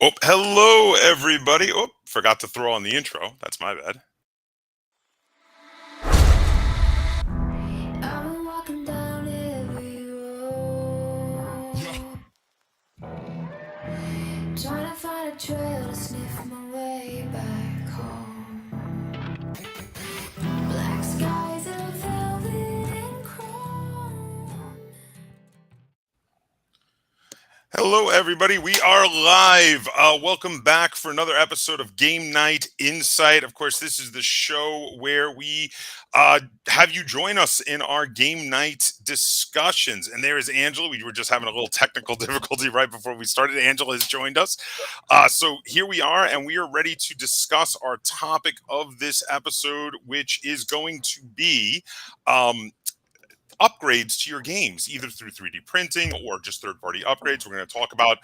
Oh, hello, everybody. Oh, forgot to throw on the intro. That's my bad. I've been walking down every road, trying to find a trail to sniff my way back home. Black skies and velvet and chrome. Hello, everybody. We are live. Welcome back for another episode of Game Night Insight. Of course, this is the show where we have you join us in our game night discussions. And there is Angela. We were just having a little technical difficulty right before we started. Angela has joined us. So here we are, and we are ready to discuss our topic of this episode, which is going to be upgrades to your games, either through 3D printing or just third-party upgrades. We're going to talk about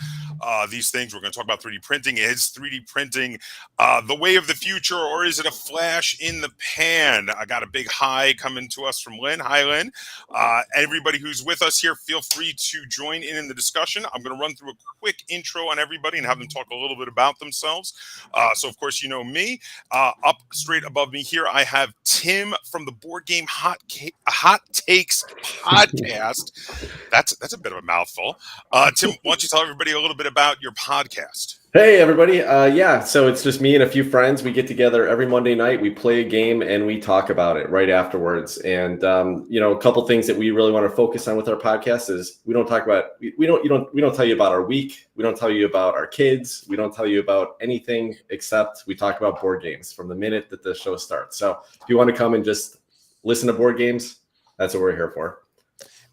these things. We're going to talk about 3D printing. Is 3D printing the way of the future, or is it a flash in the pan? I got a big hi coming to us from Lynn. Hi, Lynn. Everybody who's with us here, feel free to join in the discussion. I'm going to run through a quick intro on everybody and have them talk a little bit about themselves. So, of course, you know me. Up straight above me here, I have Tim from the Board Game Hot Takes podcast. That's a bit of a mouthful. Tim, why don't you tell everybody a little bit about your podcast? Hey, everybody. So it's just me and a few friends. We get together every Monday night. We play a game and we talk about it right afterwards. And, a couple things that we really want to focus on with our podcast is we don't talk about, we don't tell you about our week. We don't tell you about our kids. We don't tell you about anything except we talk about board games from the minute that the show starts. So if you want to come and just listen to board games, that's what we're here for.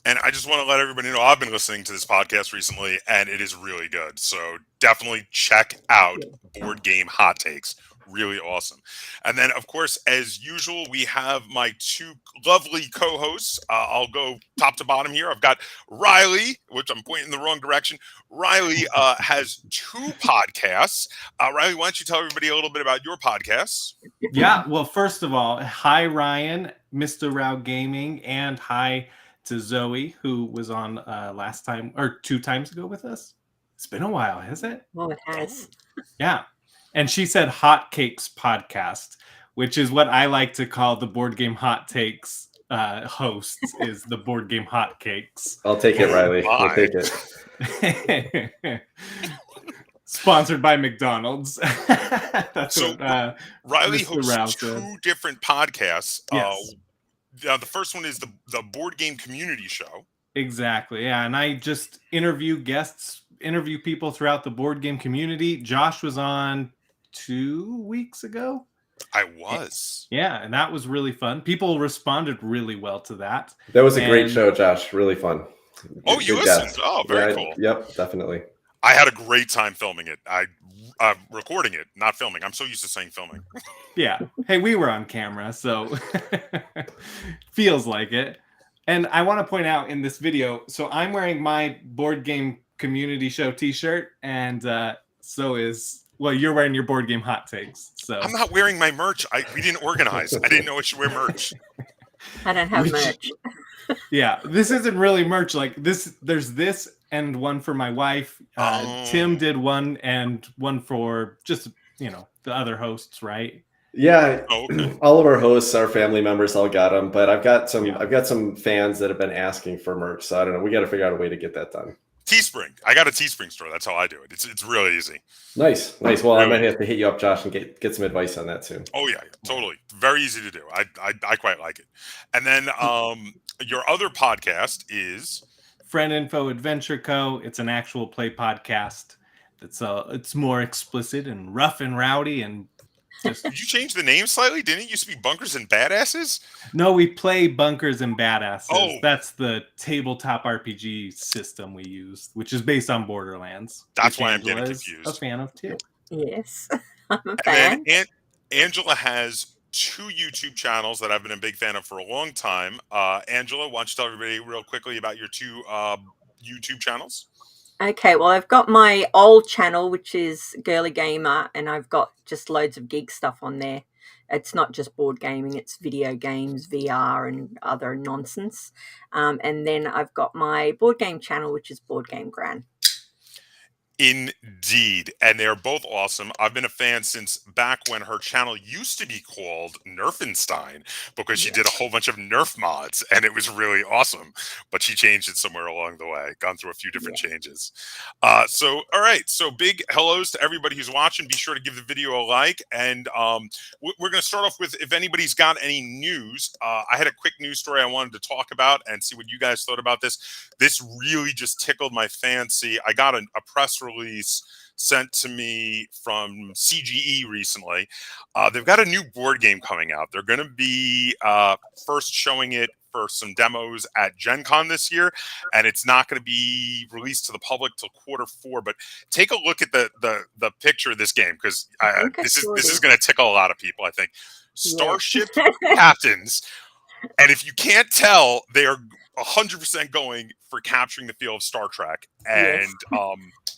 And I just want to let everybody know I've been listening to this podcast recently, and it is really good. So definitely check out Board Game Hot Takes. Really awesome. And then, of course, as usual, we have my two lovely co-hosts. I'll go top to bottom here. I've got Riley, which I'm pointing in the wrong direction. Riley has two podcasts. Riley, why don't you tell everybody a little bit about your podcasts? Yeah, well, first of all, hi, Ryan, Mr. Rao Gaming, and hi to Zoe, who was on last time or 2 times ago with us. It's been a while, has it? Oh, it has. Yeah. And she said Hot Cakes Podcast, which is what I like to call the Board Game Hot Takes hosts, is the Board Game Hot Cakes. I'll take it, Riley. I'll take it. Sponsored by McDonald's. That's so what, Riley Mr. hosts Rao 2 said. different podcasts. Yes. The first one is the Board Game Community Show. Exactly. Yeah. And I just interview guests, interview people throughout the board game community. Josh was on 2 weeks ago. I was. Yeah. And that was really fun. People responded really well to that. That was a great show, Josh. Really fun. Oh, you listened? Oh, very cool. Yep, definitely. I had a great time filming it. Recording it, not filming. I'm so used to saying filming. Yeah. Hey, we were on camera, so feels like it. And I want to point out in this video, so I'm wearing my Board Game Community Show t-shirt, and you're wearing your Board Game Hot Takes. So I'm not wearing my merch. We didn't organize. I didn't know I should wear merch. I don't have merch. Yeah, this isn't really merch. Like this, there's this and one for my wife. Tim did one and one for just the other hosts, right? Yeah, okay. All of our hosts, our family members, all got them. But I've got some fans that have been asking for merch, so I don't know. We got to figure out a way to get that done. Teespring. I got a Teespring store. That's how I do it. It's really easy. Nice. Well, I might have to hit you up, Josh, and get some advice on that soon. Oh yeah, totally. Very easy to do. I quite like it. And then your other podcast is Friend Info Adventure Co. It's an actual play podcast. It's more explicit and rough and rowdy and. Did you change the name slightly? Didn't it used to be Bunkers and Badasses? No, we play Bunkers and Badasses. Oh. That's the tabletop RPG system we use, which is based on Borderlands. That's why I'm getting confused. A fan of too. Yes, I'm a fan. And then Angela has 2 YouTube channels that I've been a big fan of for a long time. Angela, why don't you tell everybody real quickly about your 2 YouTube channels? Okay, well, I've got my old channel, which is GirlyGamer, and I've got just loads of geek stuff on there. It's not just board gaming, it's video games, VR, and other nonsense. And then I've got my board game channel, which is Board Game Gran. Indeed. And they're both awesome. I've been a fan since back when her channel used to be called Nerfenstein, because she did a whole bunch of Nerf mods, and it was really awesome. But she changed it somewhere along the way, gone through a few different changes. So, all right. So big hellos to everybody who's watching. Be sure to give the video a like. And we're going to start off with, if anybody's got any news. I had a quick news story I wanted to talk about and see what you guys thought about this. This really just tickled my fancy. I got a press release sent to me from CGE recently. They've got a new board game coming out. They're going to be first showing it for some demos at Gen Con this year, and it's not going to be released to the public till Q4. But take a look at the picture of this game, because this is going to tickle a lot of people, I think. Starship captains, and if you can't tell, they are 100% going for capturing the feel of Star Trek. And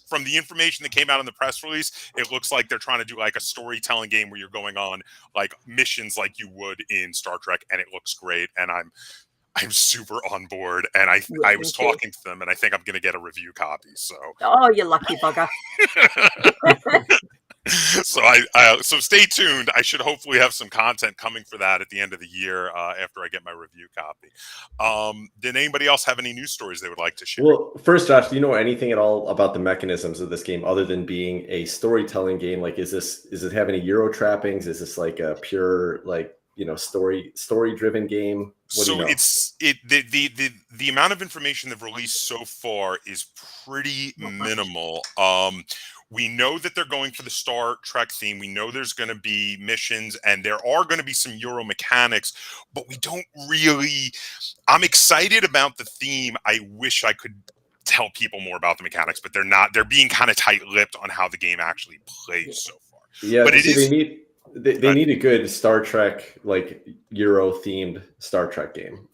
from the information that came out in the press release, it looks like they're trying to do like a storytelling game where you're going on like missions like you would in Star Trek, and it looks great. And I'm super on board, and I was talking to them, and I think I'm going to get a review copy. So you lucky bugger. So so stay tuned. I should hopefully have some content coming for that at the end of the year after I get my review copy. Did anybody else have any news stories they would like to share? Well, first, Josh, do you know anything at all about the mechanisms of this game other than being a storytelling game? Like, is it have any Euro trappings? Is this like a pure story driven game? What do you know? It's the amount of information they've released so far is pretty minimal. We know that they're going for the Star Trek theme. We know there's going to be missions, and there are going to be some Euro mechanics, but we don't really. I'm excited about the theme. I wish I could tell people more about the mechanics, but they're not. They're being kind of tight-lipped on how the game actually plays so far. Yeah, but they need a good Star Trek, like Euro themed Star Trek game,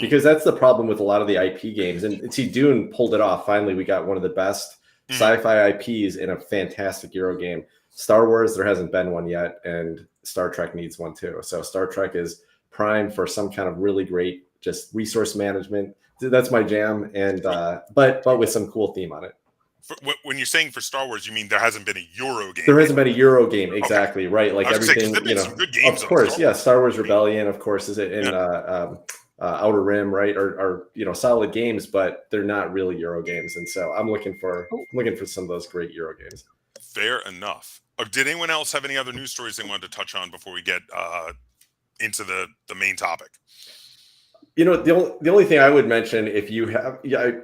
because that's the problem with a lot of the IP games. And see, Dune pulled it off. Finally, we got one of the best sci-fi IPs in a fantastic Euro game. Star Wars, there hasn't been one yet, and Star Trek needs one too. So Star Trek is primed for some kind of really great just resource management. That's my jam, and but with some cool theme on it. When you're saying for Star Wars, you mean there hasn't been a Euro game? There hasn't been a Euro game, exactly, right? Like everything, some good games of course, Star Wars Rebellion, of course, is it in Outer Rim, right? Are solid games, but they're not really Euro games, and so I'm looking for some of those great Euro games. Fair enough. Did anyone else have any other news stories they wanted to touch on before we get into the main topic? The only thing I would mention, if you have,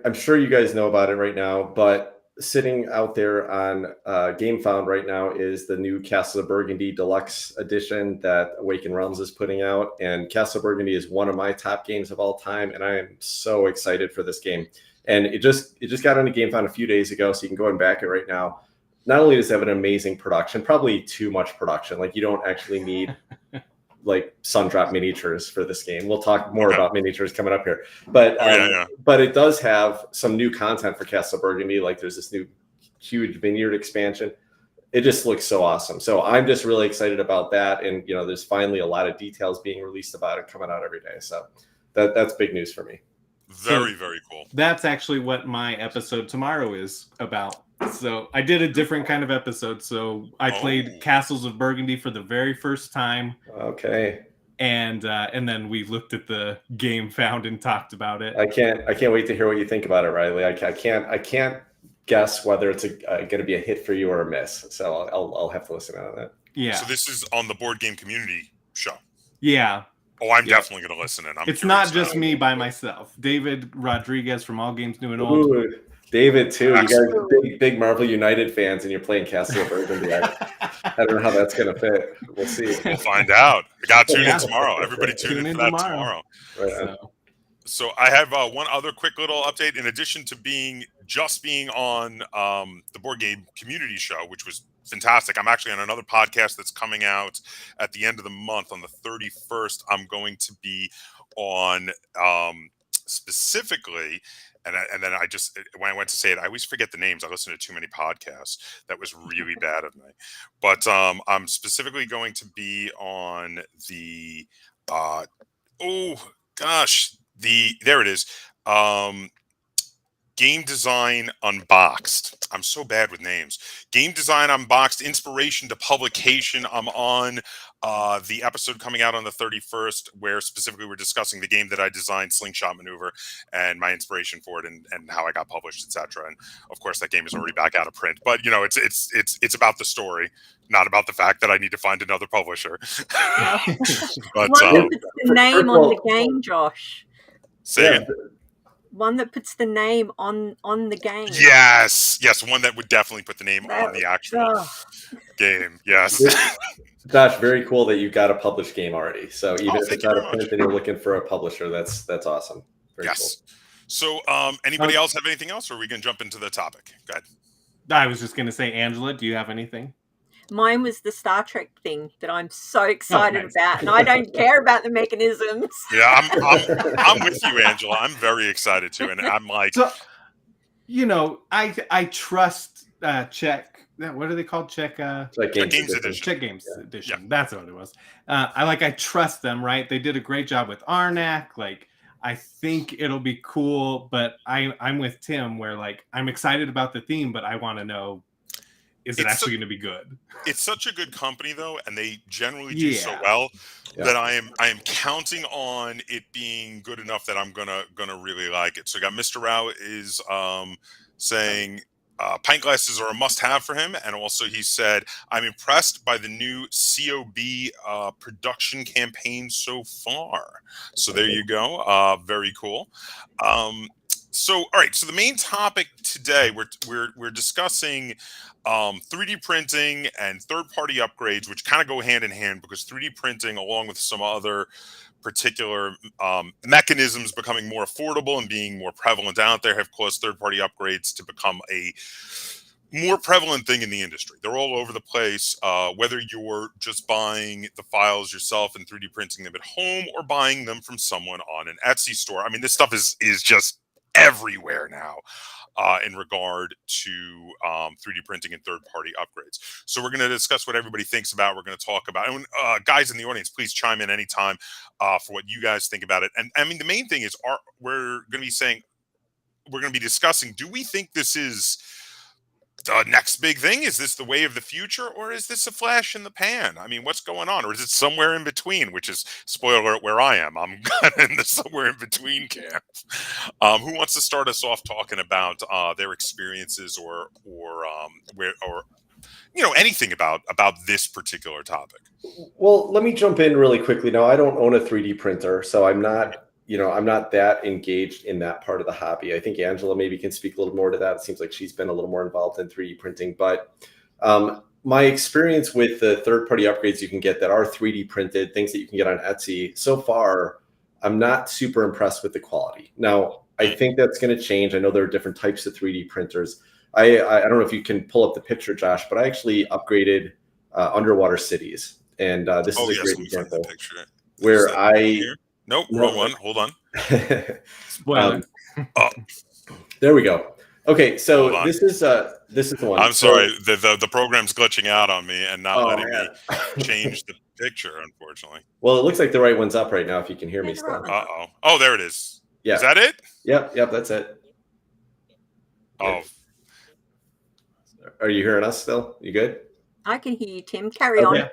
I'm sure you guys know about it right now, but sitting out there on GameFound right now is the new Castle of Burgundy Deluxe Edition that Awakened Realms is putting out. And Castle of Burgundy is one of my top games of all time, and I am so excited for this game. And it just got onto GameFound a few days ago, so you can go and back it right now. Not only does it have an amazing production, probably too much production. Like, you don't actually need like Sundrop miniatures for this game. We'll talk more about miniatures coming up here, but but it does have some new content for Castle Burgundy. Like, there's this new huge vineyard expansion. It just looks so awesome. So I'm just really excited about that. And there's finally a lot of details being released about it coming out every day. So that's big news for me. Very, very cool. That's actually what my episode tomorrow is about. So I did a different kind of episode. So I played Castles of Burgundy for the very first time. Okay. And then we looked at the game found and talked about it. I can't wait to hear what you think about it, Riley. I can't guess whether it's going to be a hit for you or a miss. So I'll have to listen on that. Yeah. So this is on the Board Game Community show. Yeah. Oh, I'm definitely going to listen in. It's not just me by myself. David Rodriguez from All Games New and Old. Ooh, David too. Excellent. You guys are big Marvel United fans, and you're playing Castle of Burgundy. I don't know how that's going to fit. We'll see. We'll find out. I got to tune in tomorrow. Everybody tune in for that tomorrow. Right. So I have one other quick little update. In addition to being on the Board Game Community show, which was fantastic, I'm actually on another podcast that's coming out at the end of the month on the 31st. I'm going to be on specifically, and then I just, when I went to say it, I always forget the names. I listen to too many podcasts. That was really bad of me. But I'm specifically going to be on the there it is. Game Design Unboxed. I'm so bad with names. Game Design Unboxed, Inspiration to Publication. I'm on the episode coming out on the 31st, where specifically we're discussing the game that I designed, Slingshot Maneuver, and my inspiration for it, and how I got published, etc. And of course, that game is already back out of print. But you know, it's about the story, not about the fact that I need to find another publisher. But one that puts the name on the game, Josh. Say it. One that puts the name on the game. Yes, one that would definitely put the name on the actual game. Yes. Josh, very cool that you got a published game already. So even if it's thank not you a very print and you're looking for a publisher, that's awesome. Very yes. Cool. So anybody else have anything else, or are we going to jump into the topic? Go ahead. I was just going to say, Angela, do you have anything? Mine was the Star Trek thing that I'm so excited about, and I don't care about the mechanisms. Yeah, I'm with you, Angela. I'm very excited too, and I'm like, so, you know, I trust Czech. What are they called? Czech Games Edition. Czech Games Edition. Yeah. That's what it was. I trust them. Right? They did a great job with Arnak. Like, I think it'll be cool, but I'm with Tim, where like I'm excited about the theme, but I want to know, is it actually going to be good? It's such a good company, though, and they generally do so well that I am counting on it being good enough that I'm gonna really like it. So I got Mr. Rao is saying pint glasses are a must-have for him, and also he said, I'm impressed by the new COB production campaign so far. So there you go. Very cool. So, all right. So the main topic today, we're discussing 3D printing and third-party upgrades, which kind of go hand in hand, because 3D printing, along with some other particular mechanisms becoming more affordable and being more prevalent out there, have caused third-party upgrades to become a more prevalent thing in the industry. They're all over the place, whether you're just buying the files yourself and 3D printing them at home, or buying them from someone on an Etsy store. I mean, this stuff is just everywhere now in regard to 3D printing and third-party upgrades. So we're going to discuss what everybody thinks about. We're going to talk about, and guys in the audience, please chime in anytime for what you guys think about it. And I mean, the main thing is, we're going to be discussing, do we think this is the next big thing? Is this the way of the future, or is this a flash in the pan? I mean, what's going on? Or is it somewhere in between, which is, spoiler alert, where I am. I'm in the somewhere in between camp. Who wants to start us off talking about their experiences or you know, anything about this particular topic? Well, let me jump in really quickly. Now, I don't own a 3D printer, so I'm not that engaged in that part of the hobby. I think Angela maybe can speak a little more to that. It seems like she's been a little more involved in 3D printing. But my experience with the third-party upgrades you can get that are 3D printed, things that you can get on Etsy, so far, I'm not super impressed with the quality. Now, I think that's going to change. I know there are different types of 3D printers. I don't know if you can pull up the picture, Josh, but I actually upgraded Underwater Cities. And this is a great example where Nope, wrong one. Hold on. Spoiler. There we go. Okay, so this is the one. I'm sorry, the program's glitching out on me and not letting me change the picture, unfortunately. Well, it looks like the right one's up right now. If you can hear me still. Oh, there it is. Yeah. Is that it? Yep, that's it. Oh. Are you hearing us still? You good? I can hear you, Tim. Carry on.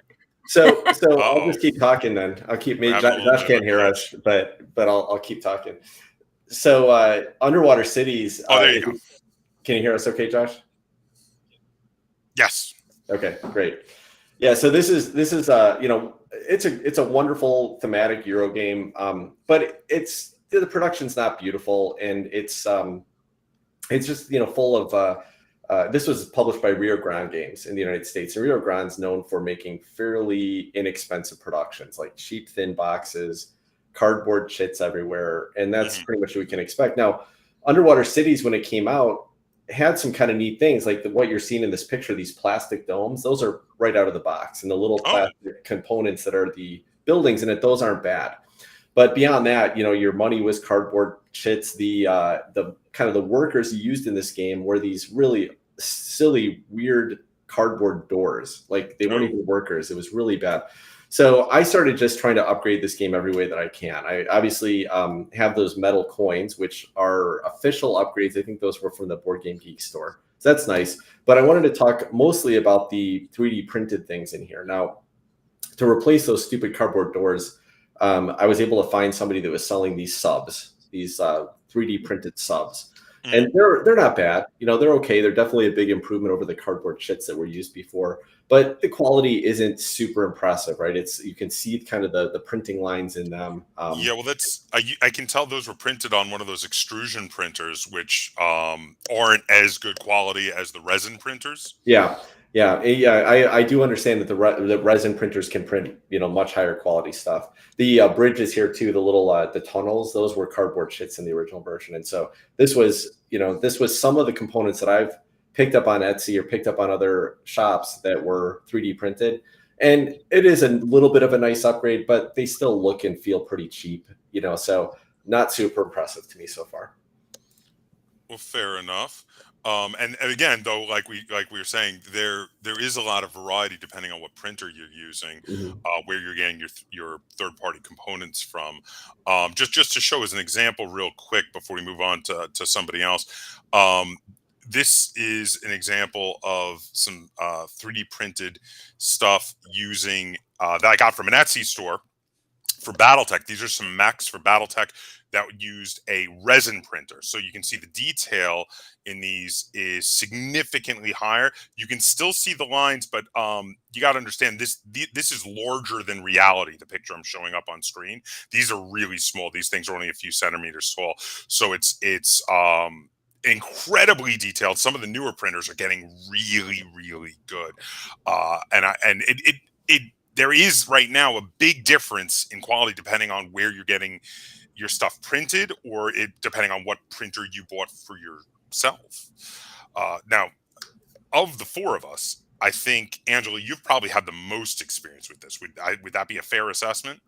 So I'll just keep talking then. I'll keep me. Josh can't hear us, but I'll keep talking. So Underwater Cities. There you go. Can you hear us? Okay, Josh. Yes. Okay, great. Yeah. So this is you know, it's a wonderful thematic Euro game, but the production's not beautiful, and it's just, you know, full of. This was published by Rio Grande Games in the United States. And Rio Grande's known for making fairly inexpensive productions, like cheap, thin boxes, cardboard chits everywhere. And that's pretty much what we can expect. Now, Underwater Cities, when it came out, had some kind of neat things, like what you're seeing in this picture, these plastic domes. Those are right out of the box. And the little plastic components that are the buildings in it, those aren't bad. But beyond that, you know, your money was cardboard chits. The kind of the workers you used in this game were these really silly, weird cardboard doors. Like, they weren't even workers. It was really bad. So I started just trying to upgrade this game every way that I can. I obviously have those metal coins, which are official upgrades. I think those were from the Board Game Geek store. So that's nice. But I wanted to talk mostly about the 3D printed things in here. Now, to replace those stupid cardboard doors, I was able to find somebody that was selling these subs, these 3D printed subs. And they're not bad. You know, they're okay. They're definitely a big improvement over the cardboard shits that were used before. But the quality isn't super impressive, right? You can see kind of the printing lines in them. Yeah, well, I can tell those were printed on one of those extrusion printers, which aren't as good quality as the resin printers. Yeah. I do understand that the resin printers can print, you know, much higher quality stuff. The bridges here too, the little the tunnels, those were cardboard shits in the original version, and so this was some of the components that I've picked up on Etsy or picked up on other shops that were 3D printed, and it is a little bit of a nice upgrade, but they still look and feel pretty cheap, you know, so not super impressive to me so far. Well, fair enough. And again, though, like we were saying, there is a lot of variety depending on what printer you're using, where you're getting your third party components from. Just to show as an example, real quick, before we move on to somebody else. This is an example of some 3D printed stuff using that I got from an Etsy store for BattleTech. These are some mechs for BattleTech that used a resin printer. So you can see the detail in these is significantly higher. You can still see the lines, but you got to understand this is larger than reality, the picture I'm showing up on screen. These are really small. These things are only a few centimeters tall. So it's incredibly detailed. Some of the newer printers are getting really, really good. There is right now a big difference in quality depending on where you're getting your stuff printed, or depending on what printer you bought for yourself. Now, of the four of us, I think, Angela, you've probably had the most experience with this. Would that be a fair assessment?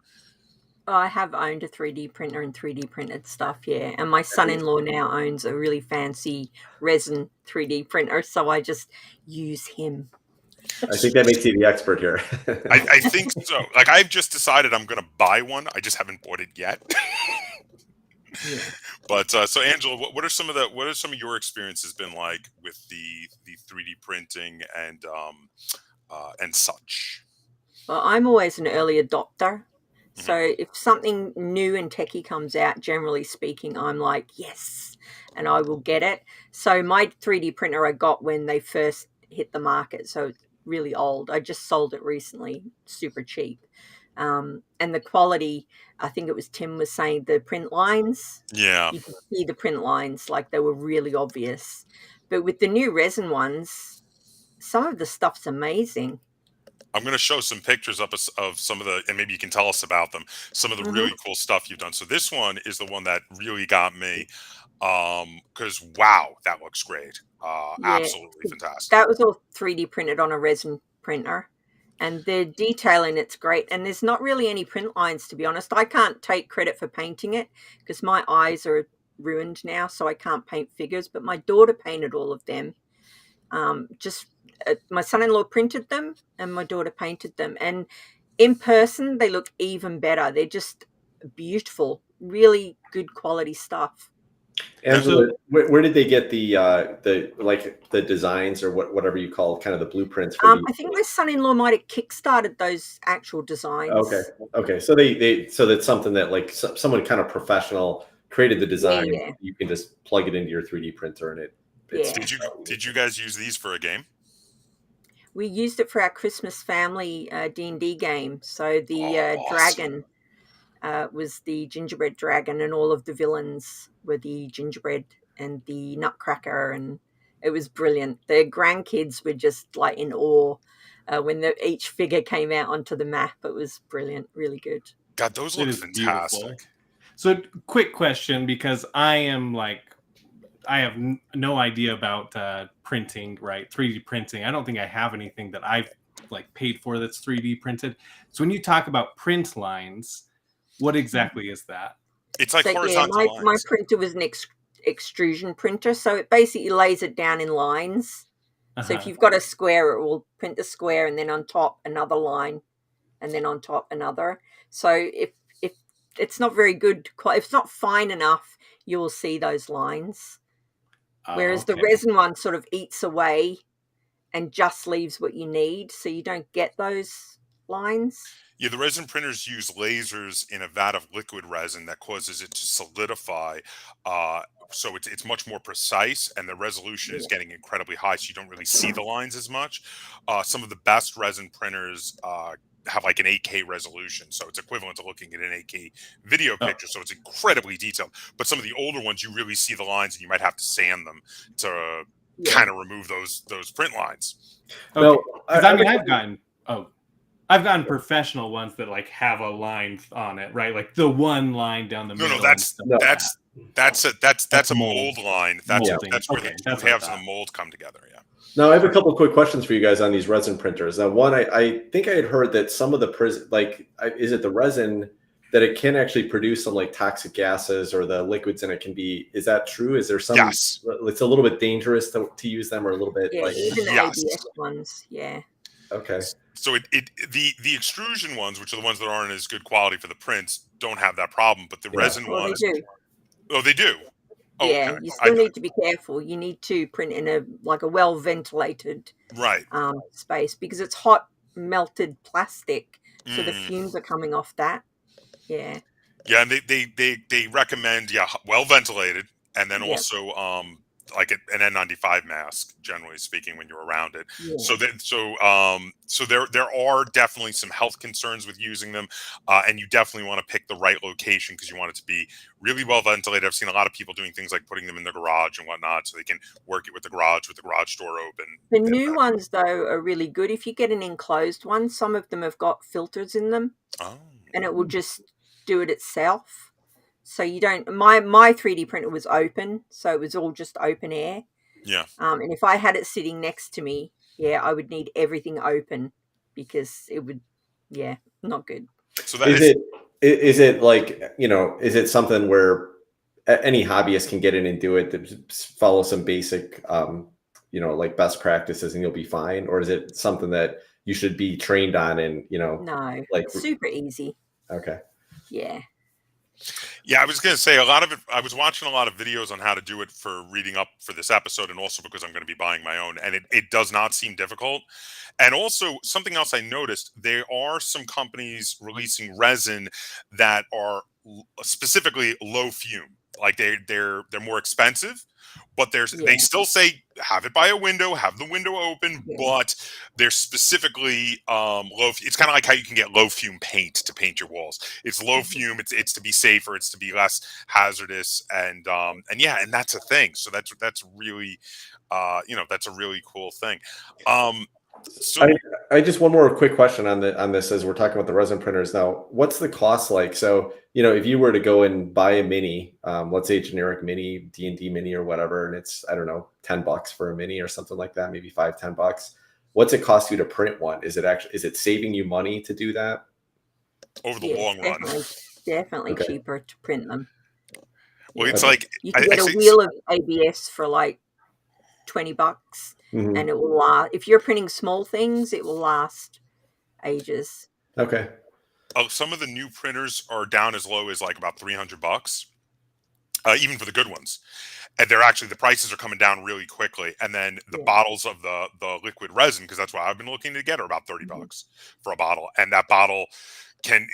I have owned a 3D printer and 3D printed stuff, yeah. And my son-in-law now owns a really fancy resin 3D printer, so I just use him. I think that makes you the expert here. I think so. Like, I've just decided I'm going to buy one. I just haven't bought it yet. Yeah. But so, Angela, what are some of your experiences been like with the 3D printing and such? Well, I'm always an early adopter. So if something new and techie comes out, generally speaking, I'm like, yes, and I will get it. So my 3D printer I got when they first hit the market, so it's really old. I just sold it recently, super cheap. And the quality, I think it was Tim was saying, the print lines. Yeah. You can see the print lines, like they were really obvious. But with the new resin ones, some of the stuff's amazing. I'm going to show some pictures up of some of the, and maybe you can tell us about them, some of the really cool stuff you've done. So this one is the one that really got me, because wow, that looks great. Yeah, absolutely fantastic. that was all 3D printed on a resin printer, and the detail in it's great. And there's not really any print lines, to be honest. I can't take credit for painting it because my eyes are ruined now, so I can't paint figures. But my daughter painted all of them. My son-in-law printed them and my daughter painted them, and in person they look even better. They're just beautiful, really good quality stuff. Angela, where did they get the designs or whatever you call kind of the blueprints for I think my son-in-law might have kickstarted those actual designs. Okay, so so that's something that like someone kind of professional created the design. Yeah. You can just plug it into your 3D printer and Did you guys use these for a game? We used it for our Christmas family D&D game. So the awesome. dragon was the gingerbread dragon, and all of the villains were the gingerbread and the nutcracker, and it was brilliant. The grandkids were just like in awe when each figure came out onto the map. It was brilliant, really good. God, those look fantastic. Beautiful. So quick question, because I have no idea about printing, right? 3D printing. I don't think I have anything that I've like paid for that's 3D printed. So when you talk about print lines, what exactly is that? It's like horizontal lines. My printer was an extrusion printer, so it basically lays it down in lines. So if you've got a square, it will print the square, and then on top another line, and then on top another. So if it's not very good, if it's not fine enough, you will see those lines. Whereas the Okay. resin one sort of eats away and just leaves what you need, so you don't get those lines. Yeah, the resin printers use lasers in a vat of liquid resin that causes it to solidify. So it's much more precise, and the resolution is getting incredibly high, so you don't really see the lines as much. Some of the best resin printers have like an 8K resolution, so it's equivalent to looking at an 8K video picture. So it's incredibly detailed. But some of the older ones, you really see the lines, and you might have to sand them to kind of remove those print lines. Okay. No, Because I mean, I've gotten professional ones that like have a line on it, right? Like the one line down the middle. No, that's a mold line. That's Molding. that's where Okay, the that's two what I halves of the thought. mold come together. Yeah. Now, I have a couple of quick questions for you guys on these resin printers. Now, one, I think I had heard that some of the is it the resin that it can actually produce some like toxic gases, or the liquids in it can be? Is that true? Is there some? Yes. It's a little bit dangerous to use them, or a little bit Yeah, like. even the Yes. ABS ones. Yeah. Okay. So the extrusion ones, which are the ones that aren't as good quality for the prints, don't have that problem. But the resin Well, ones, they do. oh, they do. Oh, Yeah, okay. you still need to be careful. You need to print in a well ventilated Right. space, because it's hot melted plastic, so the Mm. fumes are coming off that. Yeah. Yeah, and they recommend well ventilated, and then Yeah. also like an N95 mask, generally speaking, when you're around it. Yeah. So there are definitely some health concerns with using them, and you definitely want to pick the right location, because you want it to be really well ventilated. I've seen a lot of people doing things like putting them in the garage and whatnot, so they can work it with the garage door open. The new ones, though, are really good. If you get an enclosed one, some of them have got filters in them, and it will just do it itself. So you don't. My 3D printer was open, so it was all just open air. Yeah. And if I had it sitting next to me, I would need everything open, because it would, not good. So that is it like, is it something where any hobbyist can get in and do it, to follow some basic, like best practices, and you'll be fine? Or is it something that you should be trained on and, No, like it's super easy. Okay. Yeah. Yeah, I was going to say a lot of it. I was watching a lot of videos on how to do it for reading up for this episode, and also because I'm going to be buying my own, and it does not seem difficult. And also, something else I noticed, there are some companies releasing resin that are specifically low fume. Like they're more expensive, but they still say have it by a window, have the window open, but they're specifically low. It's kind of like how you can get low fume paint to paint your walls. It's low fume. It's to be safer. It's to be less hazardous, and that's a thing. So that's really that's a really cool thing. So I just one more quick question on this, as we're talking about the resin printers now. What's the cost like? So, if you were to go and buy a mini, let's say a generic mini, D&D mini or whatever, and it's, I don't know, $10 for a mini or something like that, maybe $5-10. What's it cost you to print one? Is it saving you money to do that? Over the long run. Definitely cheaper to print them. Well, it's like you can get a wheel of ABS for like $20. Mm-hmm. And it will last. If you're printing small things, it will last ages. Okay. Some of the new printers are down as low as like about $300, even for the good ones. And the prices are coming down really quickly. And then the bottles of the liquid resin, because that's what I've been looking to get, are about $30 for a bottle. And that bottle can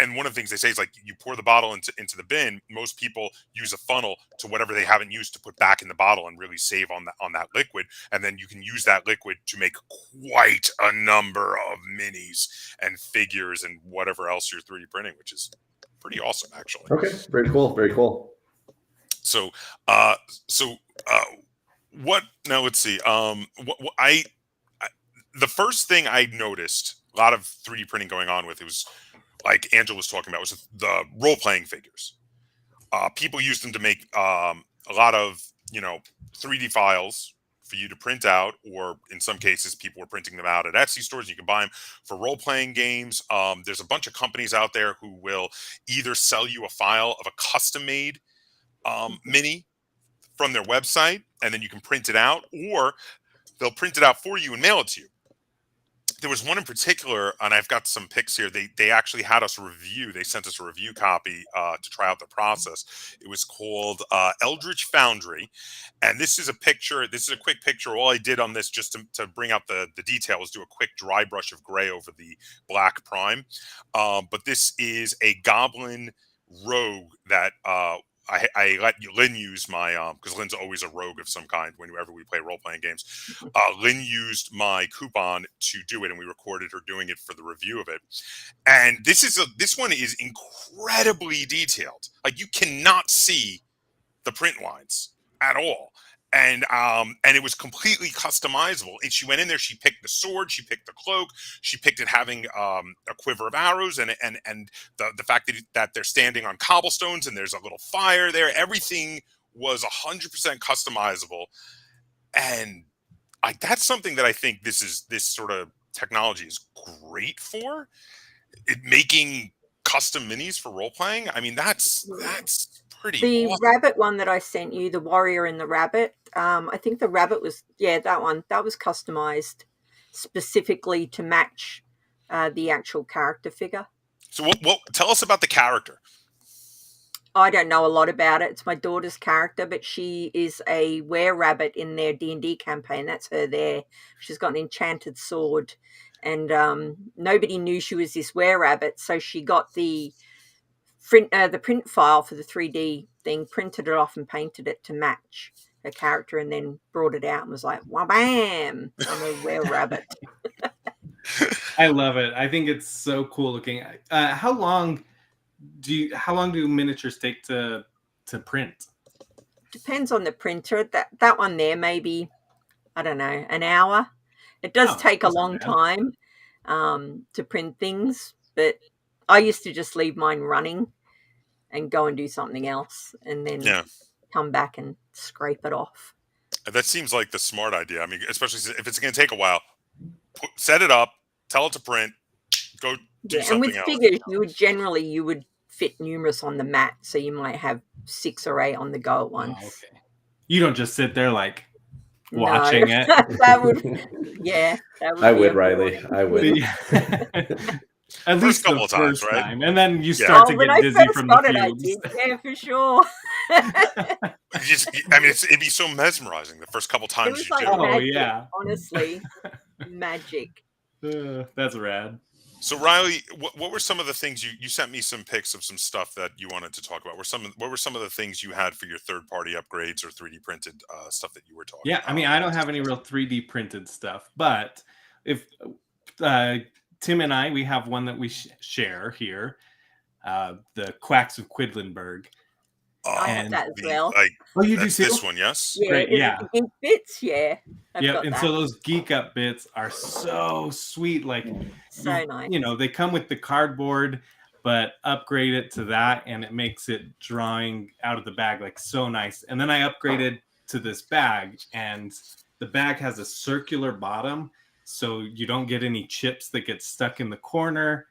and one of the things they say is, like, you pour the bottle into the bin. Most people use a funnel to whatever they haven't used to put back in the bottle and really save on that liquid. And then you can use that liquid to make quite a number of minis and figures and whatever else you're 3D printing, which is pretty awesome, actually. Okay, very cool, very cool. So, what? Now let's see. The first thing I noticed, a lot of 3D printing going on with, it was like Angela was talking about, was the role-playing figures. People used them to make a lot of 3D files for you to print out, or in some cases, people were printing them out at Etsy stores. You can buy them for role-playing games. There's a bunch of companies out there who will either sell you a file of a custom-made mini from their website, and then you can print it out, or they'll print it out for you and mail it to you. there was one in particular, and I've got some pics here. They actually had us review. They sent us a review copy to try out the process. It was called Eldritch Foundry, and this is a picture. This is a quick picture. All I did on this, just to bring out the detail, was do a quick dry brush of gray over the black prime. But this is a Goblin Rogue that I let Lynn use my because Lynn's always a rogue of some kind whenever we play role-playing games. Lynn used my coupon to do it, and we recorded her doing it for the review of it. And this one is incredibly detailed. Like, you cannot see the print lines at all. And it was completely customizable. And she went in there, she picked the sword, she picked the cloak, she picked it having a quiver of arrows, and the fact that they're standing on cobblestones and there's a little fire there. Everything was 100% customizable. And that's something that I think this sort of technology is great for. Making custom minis for role playing. I mean, that's pretty The awesome. rabbit one that I sent you, the warrior and the rabbit, I think the rabbit was, that one. That was customized specifically to match the actual character figure. So what tell us about the character. I don't know a lot about it. It's my daughter's character, but she is a were-rabbit in their D&D campaign. That's her there. She's got an enchanted sword. And nobody knew she was this were-rabbit, so she got the print file for the 3D thing, printed it off and painted it to match her character, and then brought it out and was like, wham, I'm a were-rabbit. I love it. I think it's so cool looking. How long do miniatures take to print? Depends on the printer. That one there, maybe, I don't know, an hour. It does take a long time to print things, but I used to just leave mine running and go and do something else, and then come back and scrape it off. That seems like the smart idea. I mean, especially if it's going to take a while, set it up, tell it to print, go do something and with else. figures, you would fit numerous on the mat, so you might have 6 or 8 on the go at once. Oh, okay. You don't just sit there like watching it. That would, I would, Riley. I would. At least a couple of times, right? time. And then you start to get dizzy from the fumes. I did, for sure. It'd be so mesmerizing the first couple times you like do. magic, honestly, magic. That's rad. So Riley, what were some of the things you sent me some pics of some stuff that you wanted to talk about? What were some of the things you had for your third-party upgrades or 3D printed stuff that you were talking about? I mean, I don't have any real 3D printed stuff, but if Tim and we have one that we share here, the Quacks of Quedlinburg. I have that as well. You do too? This one, yes? Yeah, great, the geek bits, and so those geek up bits are so sweet. Like, so nice. You know, they come with the cardboard, but upgrade it to that, and it makes it drawing out of the bag like so nice. And then I upgraded to this bag, and the bag has a circular bottom, so you don't get any chips that get stuck in the corner.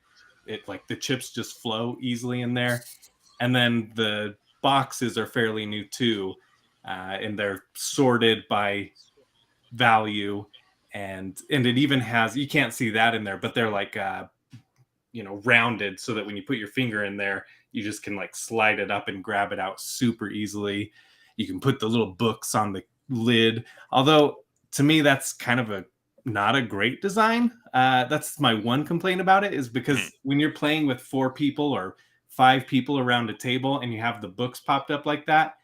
The chips just flow easily in there. And then the boxes are fairly new too, and they're sorted by value, and it even has, you can't see that in there, but they're like rounded, so that when you put your finger in there, you just can like slide it up and grab it out super easily. You can put the little books on the lid, although to me that's kind of not a great design. That's my one complaint about it, is because when you're playing with 4 people or 5 people around a table and you have the books popped up like that,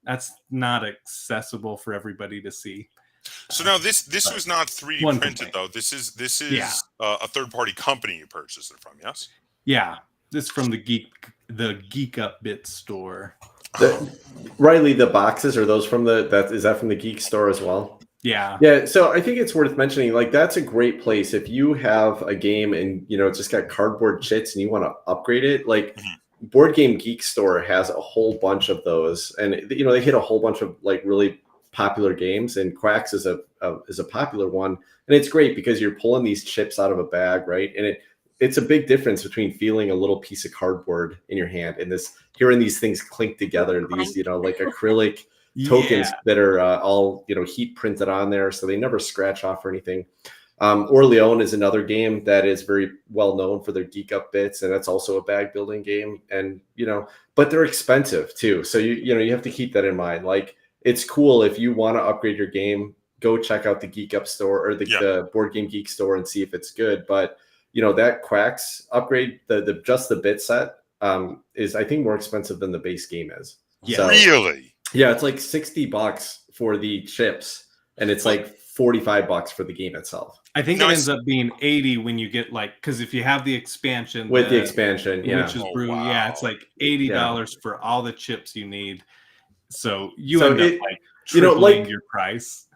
that's not accessible for everybody to see. So now this was not 3D printed though. This is a third-party company you purchased it from, yes? Yeah, this is from the Geek Up Bit store. Riley, the boxes, are those from is that from the Geek store as well? Yeah. So I think it's worth mentioning, like, that's a great place if you have a game and it's just got cardboard chits and you want to upgrade it. Like, Board Game Geek store has a whole bunch of those, and they hit a whole bunch of like really popular games, and Quacks is a popular one, and it's great because you're pulling these chips out of a bag, right? And it's a big difference between feeling a little piece of cardboard in your hand and hearing these things clink together, these like acrylic tokens that are all heat printed on there, so they never scratch off or anything. Orleans is another game that is very well known for their geek up bits, and that's also a bag building game. And but they're expensive too, so you have to keep that in mind. Like, it's cool if you want to upgrade your game, go check out the Geek Up store or the Board Game Geek store and see if it's good. But that Quacks upgrade, the just the bit set, is I think more expensive than the base game is. Yeah. So, Really? yeah, it's like $60 for the chips, and it's like $45 for the game itself. I think it ends up being 80 when you get because if you have the expansion With the expansion, yeah, which is yeah, it's like $80 for all the chips you need. So you end up tripling your price.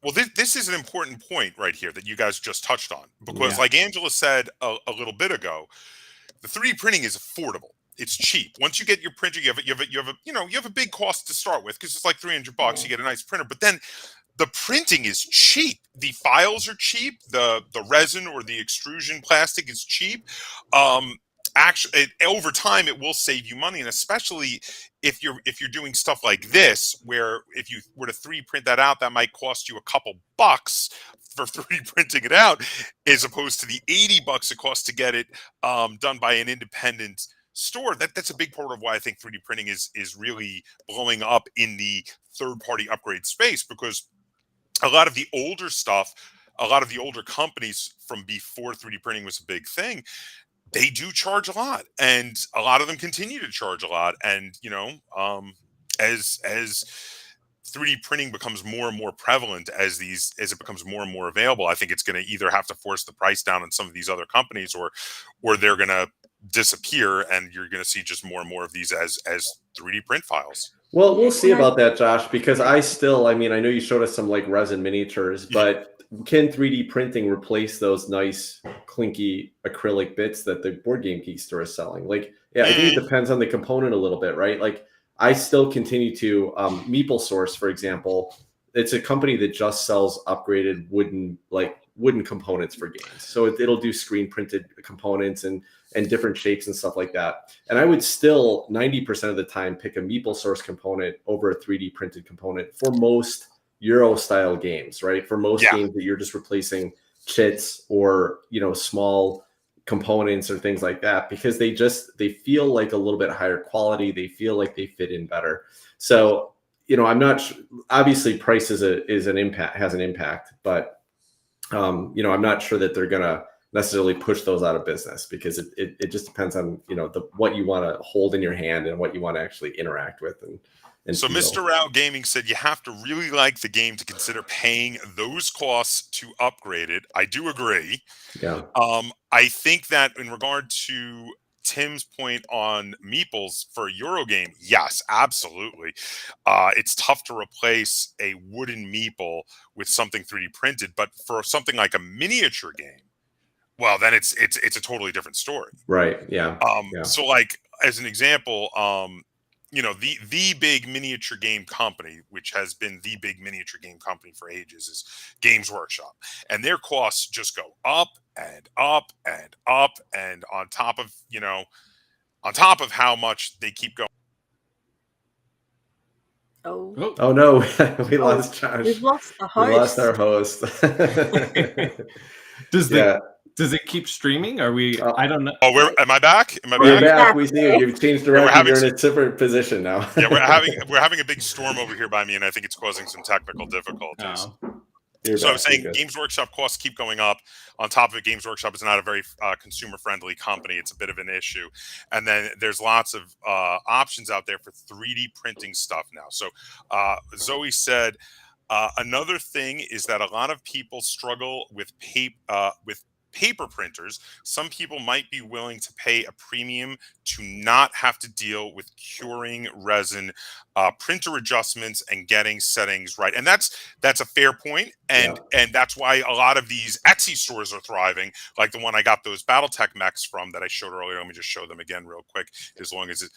Well, this is an important point right here that you guys just touched on, because like Angela said a little bit ago, the 3D printing is affordable. It's cheap. Once you get your printer, you have a big cost to start with, because it's like $300. You get a nice printer, but then the printing is cheap. The files are cheap. The resin or the extrusion plastic is cheap. Actually, over time, it will save you money, and especially if you're doing stuff like this, where if you were to 3D print that out, that might cost you a couple bucks for 3D printing it out, as opposed to the $80 it costs to get it done by an independent store. That's a big part of why I think 3D printing is really blowing up in the third-party upgrade space, because a lot of the older stuff, a lot of the older companies from before 3D printing was a big thing, they do charge a lot, and a lot of them continue to charge a lot. And as 3D printing becomes more and more prevalent, as it becomes more and more available, I think it's going to either have to force the price down on some of these other companies, or they're going to disappear, and you're going to see just more and more of these as 3D print files. Well, we'll see about that, Josh, because I know you showed us some like resin miniatures, but can 3D printing replace those nice clinky acrylic bits that the Board Game Geek store is selling? Like, yeah, I think it depends on the component a little bit, right? Like, I still continue to Meeple Source, for example. It's a company that just sells upgraded wooden components for games. So it'll do screen printed components and different shapes and stuff like that. And I would still 90% of the time pick a Meeple Source component over a 3D printed component for most Euro style games, right? For most games that you're just replacing chits or small components or things like that, because they feel like a little bit higher quality. They feel like they fit in better. So I'm not obviously price has an impact, but I'm not sure that they're gonna necessarily push those out of business, because it just depends on what you want to hold in your hand and what you want to actually interact with. And so Mr. Rao Gaming said you have to really like the game to consider paying those costs to upgrade it. I do agree. Yeah. I think that in regard to Tim's point on meeples for a Eurogame, yes, absolutely. It's tough to replace a wooden meeple with something 3D printed, but for something like a miniature game, well, then it's a totally different story. Right. Yeah. So, like, as an example, the big miniature game company, which has been the big miniature game company for ages, is Games Workshop, and their costs just go up and up and up, and on top of how much they keep going. Oh no, we lost Josh. We've lost the host. We lost our host. Does it keep streaming? Are we? I don't know. Oh, am I back? We're back. We see you. You've changed direction. You're in a different position now. Yeah, we're having a big storm over here by me, and I think it's causing some technical difficulties. So I was saying, Games Workshop costs keep going up. On top of it, Games Workshop is not a very consumer-friendly company. It's a bit of an issue. And then there's lots of options out there for 3D printing stuff now. So Zoe said, another thing is that a lot of people struggle with paper printers. Some people might be willing to pay a premium to not have to deal with curing resin, printer adjustments, and getting settings right. And that's a fair point. And that's why a lot of these Etsy stores are thriving, like the one I got those BattleTech mechs from that I showed earlier. Let me just show them again real quick, as long as it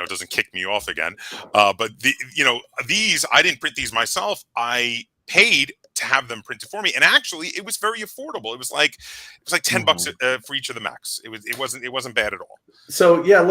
doesn't kick me off again. But these, I didn't print these myself. I paid to have them printed for me, and actually it was very affordable. It was like $10 for each of the mechs. It wasn't bad at all. So yeah,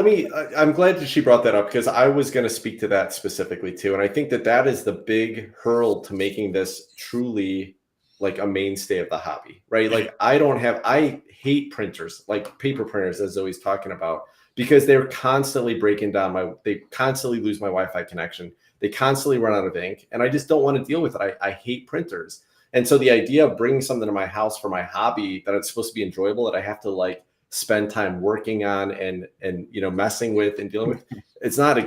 I'm glad that she brought that up, because I was going to speak to that specifically too, and I think that is the big hurdle to making this truly like a mainstay of the hobby, right? Like I hate printers, like paper printers, as Zoe's talking about, because they're constantly breaking down they constantly lose my Wi-Fi connection. They constantly run out of ink, and I just don't want to deal with it. I hate printers. And so the idea of bringing something to my house for my hobby that it's supposed to be enjoyable, that I have to like spend time working on and messing with and dealing with, it's not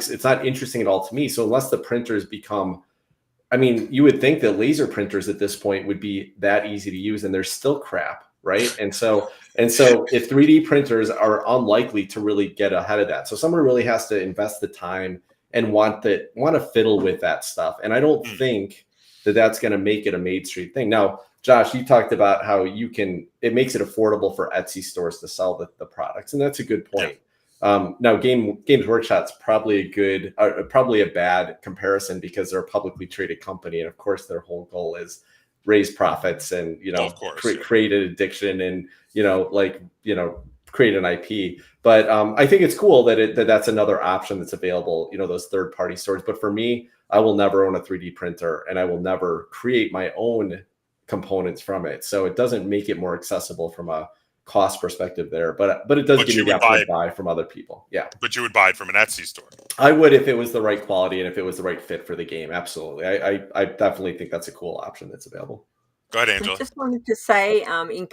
interesting at all to me. So unless the printers become, I mean, you would think that laser printers at this point would be that easy to use, and they're still crap, right? And so if 3D printers are unlikely to really get ahead of that, so someone really has to invest the time and want to fiddle with that stuff. And I don't think that that's going to make it a mainstream thing. Now, Josh, you talked about how it makes it affordable for Etsy stores to sell the products, and that's a good point. Now, Games Workshop's probably probably a bad comparison because they're a publicly traded company, and of course, their whole goal is raise profits and create an addiction and create an IP. But I think it's cool that that's another option that's available. Those third-party stores. But for me, I will never own a 3D printer, and I will never create my own components from it. So it doesn't make it more accessible from a cost perspective there, but it does give me the option to buy from other people. Yeah. But you would buy it from an Etsy store. I would if it was the right quality and if it was the right fit for the game. Absolutely. I definitely think that's a cool option that's available. Go ahead, Angela. I just wanted to say, in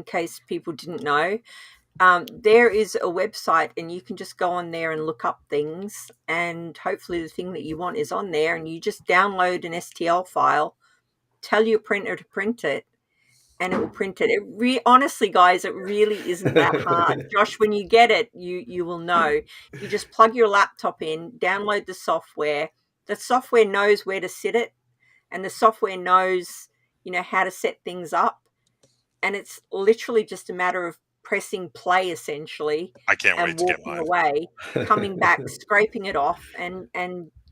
case people didn't know, there is a website and you can just go on there and look up things, and hopefully the thing that you want is on there, and you just download an STL file, tell your printer to print it, and it will print it. Honestly, guys, it really isn't that hard. Josh, when you get it, you will know. You just plug your laptop in, download the software. The software knows where to sit it, and the software knows, how to set things up. And it's literally just a matter of pressing play, essentially. I can't wait to get mine. Away, coming back, scraping it off, and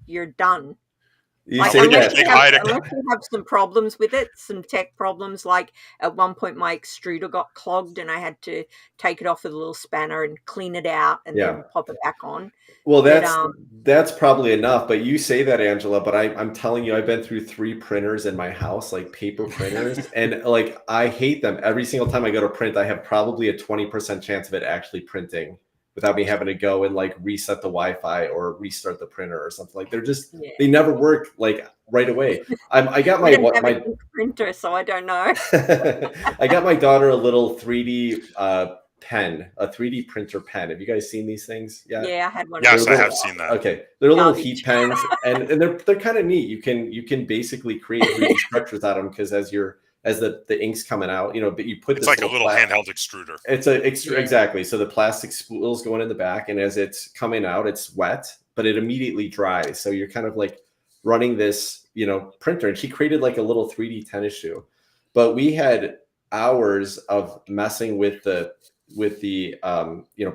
you're done. Unless you have some problems with it, some tech problems, like at one point my extruder got clogged and I had to take it off with a little spanner and clean it out and then pop it back on. Well, that's probably enough. But you say that, Angela, but I'm telling you, I've been through 3 printers in my house, like paper printers, and like I hate them. Every single time I go to print, I have probably a 20% chance of it actually printing without me having to go and like reset the Wi-Fi or restart the printer or something. Like they're just they never work like right away. I got my printer, so I don't know. I got my daughter a little 3D pen, a 3D printer pen. Have you guys seen these things? Yeah, I had one. Yes, I have seen that. Okay, they're little heat pens, and they're kind of neat. You can basically create 3D structures out of them because as the ink's coming out, but you put it's like a little handheld extruder. It's exactly. So the plastic spool's going in the back, and as it's coming out, it's wet, but it immediately dries. So you're kind of like running this, printer. And she created like a little 3D tennis shoe. But we had hours of messing with the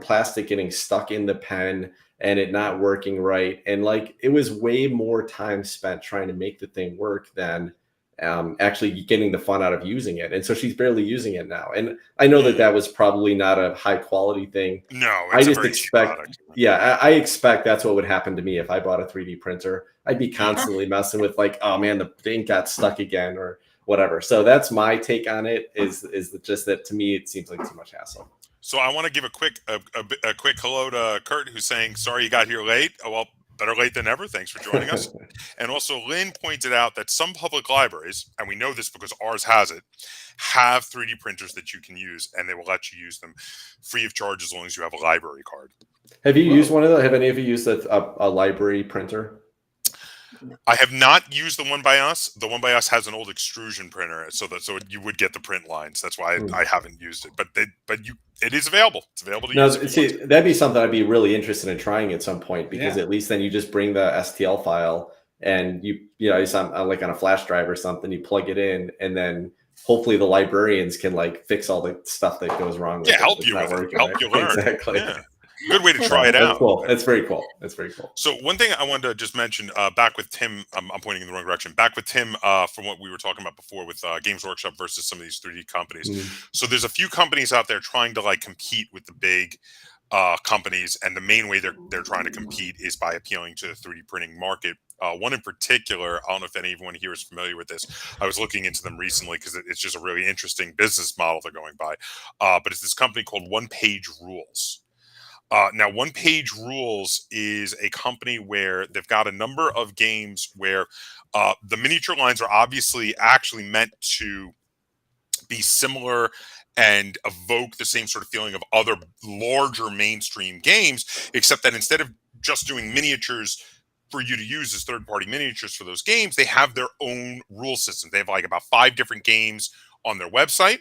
plastic getting stuck in the pen and it not working right. And like it was way more time spent trying to make the thing work than actually getting the fun out of using it. And so she's barely using it now. And I know that was probably not a high quality thing. No, I just expect, I expect that's what would happen to me if I bought a 3D printer. I'd be constantly messing with like, oh man, the ink got stuck again or whatever. So that's my take on it is just that to me, it seems like too much hassle. So I want to give a quick hello to Kurt, who's saying, sorry you got here late. Oh, well, better late than ever. Thanks for joining us. And also Lynn pointed out that some public libraries, and we know this because ours has it, have 3D printers that you can use, and they will let you use them free of charge as long as you have a library card. Have you used one of those? Have any of you used a library printer? I have not used the one by us. The one by us has an old extrusion printer, so you would get the print lines. That's why I haven't used it. But it is available. It's available to use. See, that'd be something I'd be really interested in trying at some point because at least then you just bring the STL file and it's like on a flash drive or something. You plug it in, and then hopefully the librarians can like fix all the stuff that goes wrong. Yeah, help you with it. Help you learn. Exactly. Yeah. Good way to try it out. Cool. That's very cool. That's very cool. So one thing I wanted to just mention back with Tim, I'm pointing in the wrong direction. Back with Tim from what we were talking about before with Games Workshop versus some of these 3D companies. So there's a few companies out there trying to like compete with the big companies, and the main way they're trying to compete is by appealing to the 3D printing market. One in particular, I don't know if anyone here is familiar with this. I was looking into them recently because it's just a really interesting business model they're going by. But it's this company called One Page Rules. Now, One Page Rules is a company where they've got a number of games where the miniature lines are obviously actually meant to be similar and evoke the same sort of feeling of other larger mainstream games, except that instead of just doing miniatures for you to use as third-party miniatures for those games, they have their own rule system. They have like about 5 different games on their website,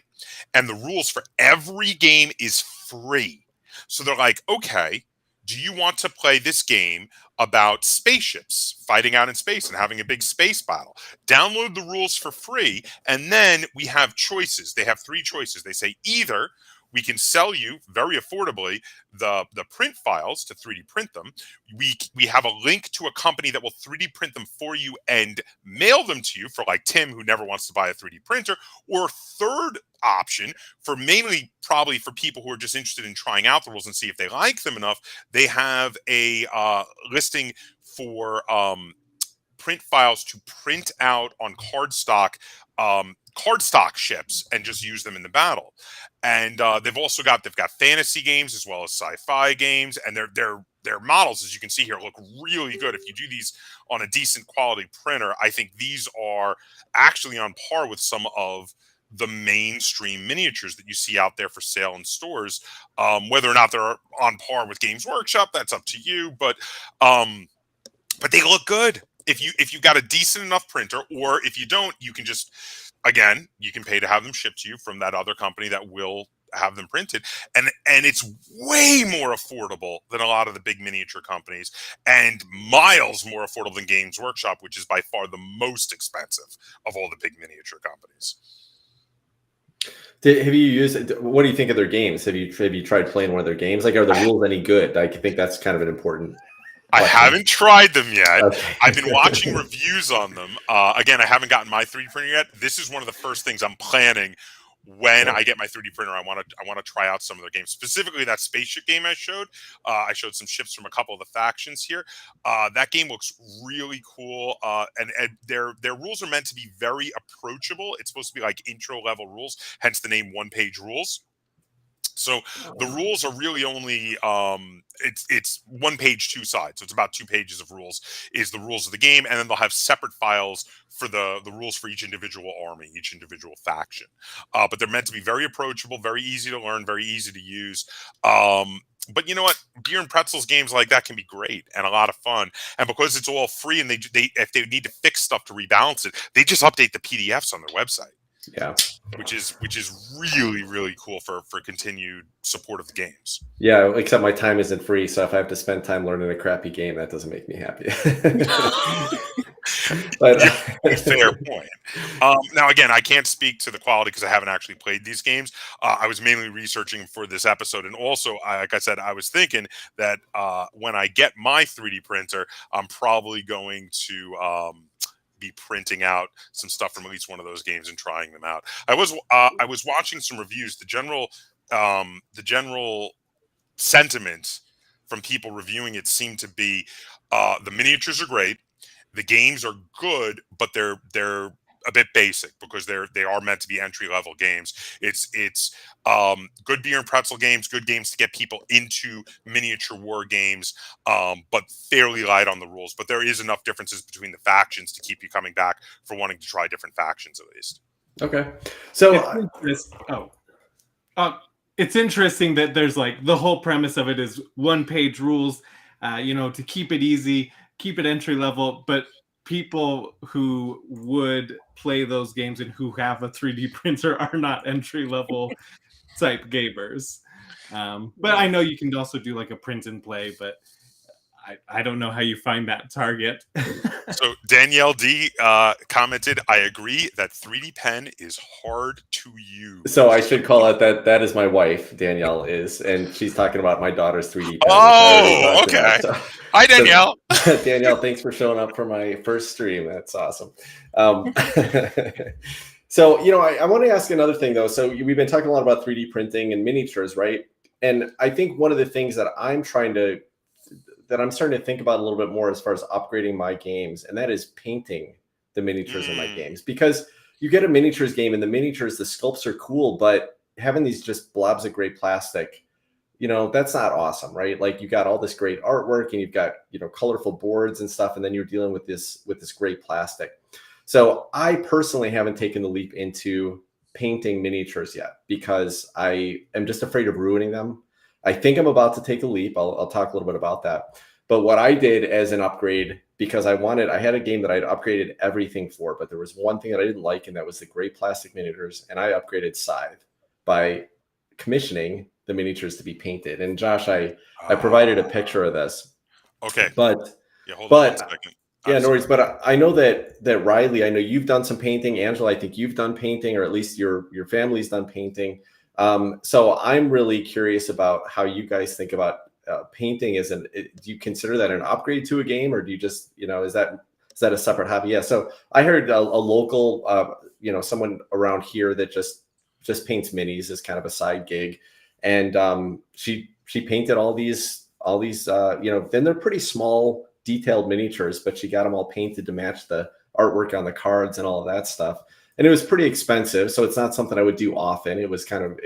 and the rules for every game is free. So they're like, okay, do you want to play this game about spaceships fighting out in space and having a big space battle? Download the rules for free, and then we have choices. They have 3 choices. They say either we can sell you very affordably the print files to 3D print them. We have a link to a company that will 3D print them for you and mail them to you for like Tim, who never wants to buy a 3D printer. Or third option, for mainly probably for people who are just interested in trying out the rules and see if they like them enough, they have a listing for print files to print out on cardstock ships and just use them in the battle. And they've got fantasy games as well as sci-fi games, and their models, as you can see here, look really good. If you do these on a decent quality printer, I think these are actually on par with some of the mainstream miniatures that you see out there for sale in stores. Whether or not they're on par with Games Workshop, that's up to you. But they look good. If you've got a decent enough printer, or if you don't, you can just, again, you can pay to have them shipped to you from that other company that will have them printed. And it's way more affordable than a lot of the big miniature companies, and miles more affordable than Games Workshop, which is by far the most expensive of all the big miniature companies. Have you used? What do you think of their games? Have you tried playing one of their games? Like, are the rules any good? I think that's kind of an important I haven't tried them yet. Okay. I've been watching reviews on them. Again, I haven't gotten my 3D printer yet. This is one of the first things I'm planning when I get my 3D printer. I want to try out some of their games, specifically that spaceship game I showed. I showed some ships from a couple of the factions here. That game looks really cool, and their rules are meant to be very approachable. It's supposed to be like intro level rules, hence the name One Page Rules. So the rules are really only it's 1 page, 2 sides. So it's about 2 pages of rules is the rules of the game, and then they'll have separate files for the rules for each individual army, each individual faction. But they're meant to be very approachable, very easy to learn, very easy to use. But you know what? Beer and Pretzels games like that can be great and a lot of fun. And because it's all free, and they if they need to fix stuff to rebalance it, they just update the PDFs on their website. Yeah, which is really, really cool for continued support of the games. Yeah, except my time isn't free, so if I have to spend time learning a crappy game, that doesn't make me happy. But fair point. Now, again, I can't speak to the quality because I haven't actually played these games. I was mainly researching for this episode, and also, like I said, I was thinking that when I get my 3D printer, I'm probably going to be printing out some stuff from at least one of those games and trying them out. I was watching some reviews. The general sentiment from people reviewing it seemed to be the miniatures are great, the games are good, but they're a bit basic because they are meant to be entry level games. It's good beer and pretzel games, good games to get people into miniature war games, but fairly light on the rules. But there is enough differences between the factions to keep you coming back for wanting to try different factions at least. Okay, so it's interesting that there's like the whole premise of it is 1 page rules, to keep it easy, keep it entry level, but people who would play those games and who have a 3D printer are not entry level type gamers. But I know you can also do like a print and play, but I don't know how you find that target. So Danielle D commented, I agree that 3D pen is hard to use. So I should call out that is my wife, Danielle is, and she's talking about my daughter's 3D pen. Oh, okay. So, hi, Danielle. So, Danielle, thanks for showing up for my first stream. That's awesome. So, I want to ask another thing, though. So we've been talking a lot about 3D printing and miniatures, right? And I think one of the things that I'm trying to that I'm starting to think about a little bit more as far as upgrading my games, and that is painting the miniatures in my games. Because you get a miniatures game, and the miniatures, the sculpts are cool, but having these just blobs of gray plastic, you know, that's not awesome, right? Like you got all this great artwork, and you've got, you know, colorful boards and stuff, and then you're dealing with this gray plastic. So I personally haven't taken the leap into painting miniatures yet because I am just afraid of ruining them. I think I'm about to take a leap. I'll talk a little bit about that. But what I did as an upgrade, because I had a game that I'd upgraded everything for, but there was one thing that I didn't like, and that was the gray plastic miniatures. And I upgraded Scythe by commissioning the miniatures to be painted. And Josh, I provided a picture of this. Okay. But yeah, hold on 1 second. Yeah, no worries. But I know that Riley, I know you've done some painting. Angela, I think you've done painting, or at least your family's done painting. So I'm really curious about how you guys think about painting. Do you consider that an upgrade to a game, or do you just, you know, is that a separate hobby? Yeah. So I heard a local, you know, someone around here that just paints minis as kind of a side gig, and she painted all these, you know, then they're pretty small, detailed miniatures, but she got them all painted to match the artwork on the cards and all of that stuff. And it was pretty expensive, so it's not something I would do often. It was kind of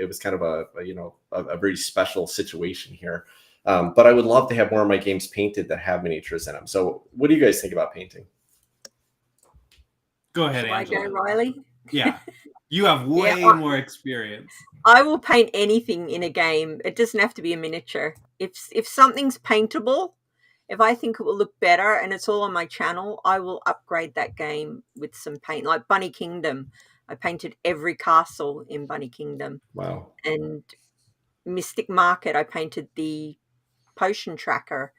a you know, a very special situation here. But I would love to have more of my games painted that have miniatures in them. So what do you guys think about painting? Go ahead, Shall Angela. I go, Riley? Yeah, you have way more experience. I will paint anything in a game. It doesn't have to be a miniature. If something's paintable, if I think it will look better and it's all on my channel, I will upgrade that game with some paint. Like Bunny Kingdom, I painted every castle in Bunny Kingdom. Wow. And Mystic Market, I painted the potion tracker.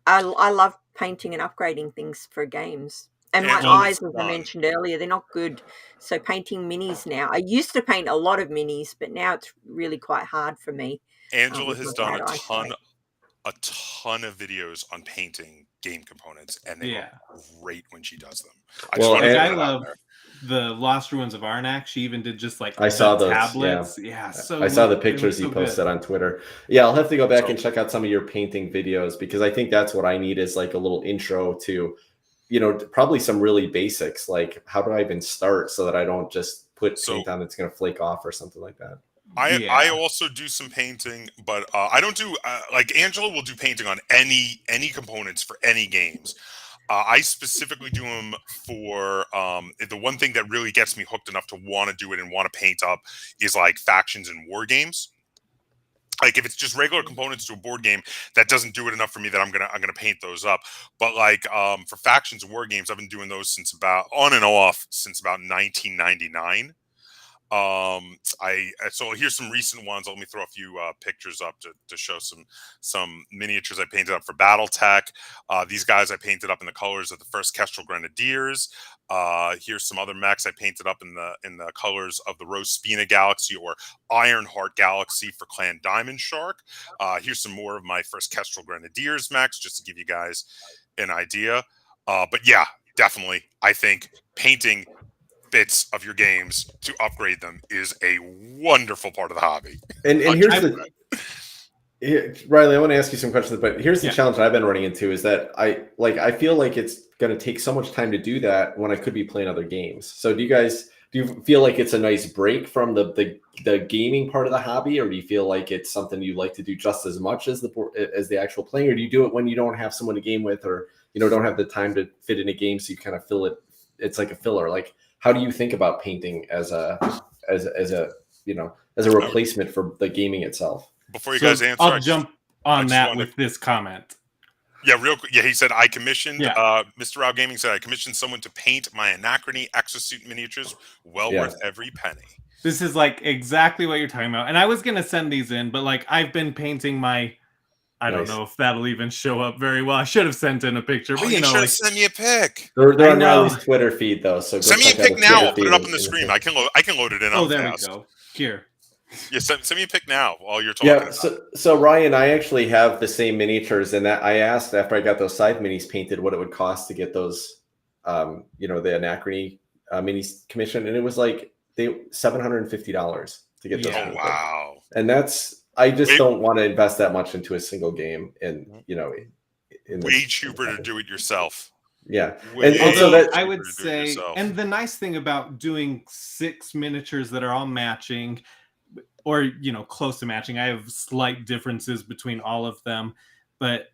I love painting and upgrading things for games. And my eyes, as I mentioned earlier, they're not good. So painting minis now. I used to paint a lot of minis, but now it's really quite hard for me. Angela has done a ton of videos on painting game components, and they look great when she does them. I love the Lost Ruins of Arnak. She even did just like I saw those tablets. Yeah, so I saw the pictures you posted on Twitter. Yeah, I'll have to go back and check out some of your painting videos, because I think that's what I need, is like a little intro to, you know, probably some really basics, like how do I even start so that I don't just put paint on that's going to flake off or something like that. I also do some painting, but I don't do like Angela will do painting on any components for any games. I specifically do them for the one thing that really gets me hooked enough to want to do it and want to paint up is like factions and war games. Like if it's just regular components to a board game, that doesn't do it enough for me that I'm gonna paint those up. But like for factions and war games, I've been doing those since about on and off since about 1999. So here's some recent ones. Let me throw a few pictures up to show some miniatures I painted up for BattleTech. These guys I painted up in the colors of the first Kestrel Grenadiers. Here's some other mechs I painted up in the colors of the Rose Spina Galaxy or Ironheart Galaxy for Clan Diamond Shark. Here's some more of my first Kestrel Grenadiers mechs, just to give you guys an idea. But yeah, definitely, I think painting bits of your games to upgrade them is a wonderful part of the hobby. And here's Riley, I want to ask you some questions, but here's the challenge I've been running into is that I feel like it's going to take so much time to do that when I could be playing other games. So do you feel like it's a nice break from the gaming part of the hobby, or do you feel like it's something you like to do just as much as the actual playing, or do you do it when you don't have someone to game with, or you know don't have the time to fit in a game, so you kind of fill it? It's like a filler. Like, how do you think about painting as a replacement for the gaming itself? Before you guys answer, I'll jump on that with this comment. Yeah, real quick. Yeah, he said I commissioned. Mr. Rob Gaming said I commissioned someone to paint my Anachrony exosuit miniatures. Worth every penny. This is like exactly what you're talking about. And I was gonna send these in, but like I've been painting my. I don't know if that'll even show up very well. I should have sent in a picture, but you know, like, send me a pic. They're on Riley's Twitter feed though, so send me a pic now. I'll put it up on the screen. I can load it in. Oh, there we go. Here. Yeah, send me a pic now while you're talking. Yeah, so Ryan, I actually have the same miniatures, and that I asked after I got those side minis painted what it would cost to get those, the Anachrony minis commissioned, and it was like $750 to get those. Oh wow! And that's I just don't want to invest that much into a single game, and way cheaper to do it yourself. Yeah, and so that I would say, and the nice thing about doing 6 miniatures that are all matching, or close to matching, I have slight differences between all of them, but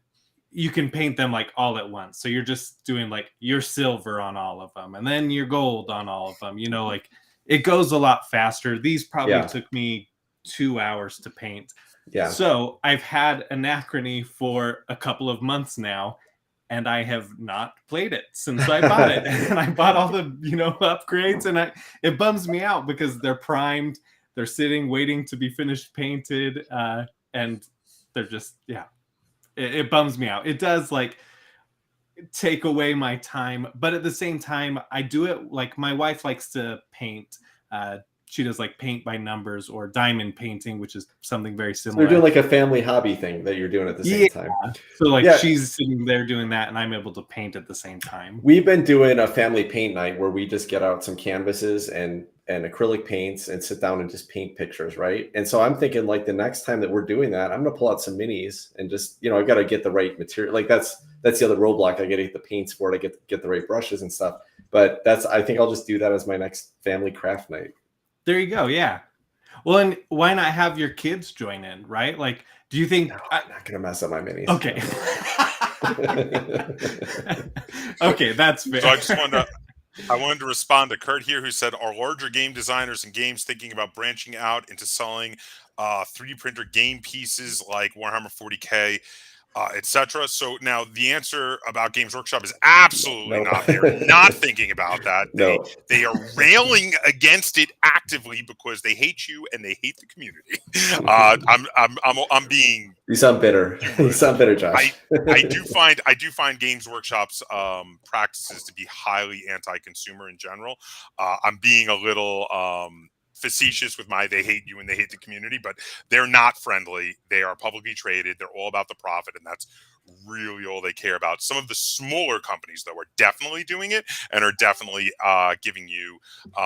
you can paint them like all at once. So you're just doing like your silver on all of them, and then your gold on all of them. Like it goes a lot faster. These probably took me 2 hours to paint. Yeah. So I've had Anachrony for a couple of months now, and I have not played it since I bought it. And I bought all the upgrades, and it bums me out because they're primed, they're sitting waiting to be finished painted, and they're just it bums me out. It does like take away my time, but at the same time I do it like my wife likes to paint. She does like paint by numbers or diamond painting, which is something very similar. So you're doing like a family hobby thing that you're doing at the same time. So like she's sitting there doing that, and I'm able to paint at the same time. We've been doing a family paint night where we just get out some canvases and acrylic paints and sit down and just paint pictures, right? And so I'm thinking like the next time that we're doing that, I'm gonna pull out some minis and just I got to get the right material. Like that's the other roadblock. I got to get the paints for it. I get the right brushes and stuff. But I think I'll just do that as my next family craft night. There you go. Yeah. Well, and why not have your kids join in, right? Like, do you think... No, I'm not going to mess up my minis. Okay. Okay, that's fair. So I wanted to respond to Kurt here, who said, are larger game designers and games thinking about branching out into selling 3D printer game pieces like Warhammer 40K, etc.? So now the answer about Games Workshop is absolutely not. They're not thinking about that. They are railing against it actively because they hate you and they hate the community. I'm being. You sound bitter. You sound bitter, Josh. I do find Games Workshop's practices to be highly anti-consumer in general. I'm being a little facetious with they hate you and they hate the community, but they're not friendly. They are publicly traded. They're all about the profit, and that's really all they care about. Some of the smaller companies, though, are definitely doing it and are definitely giving you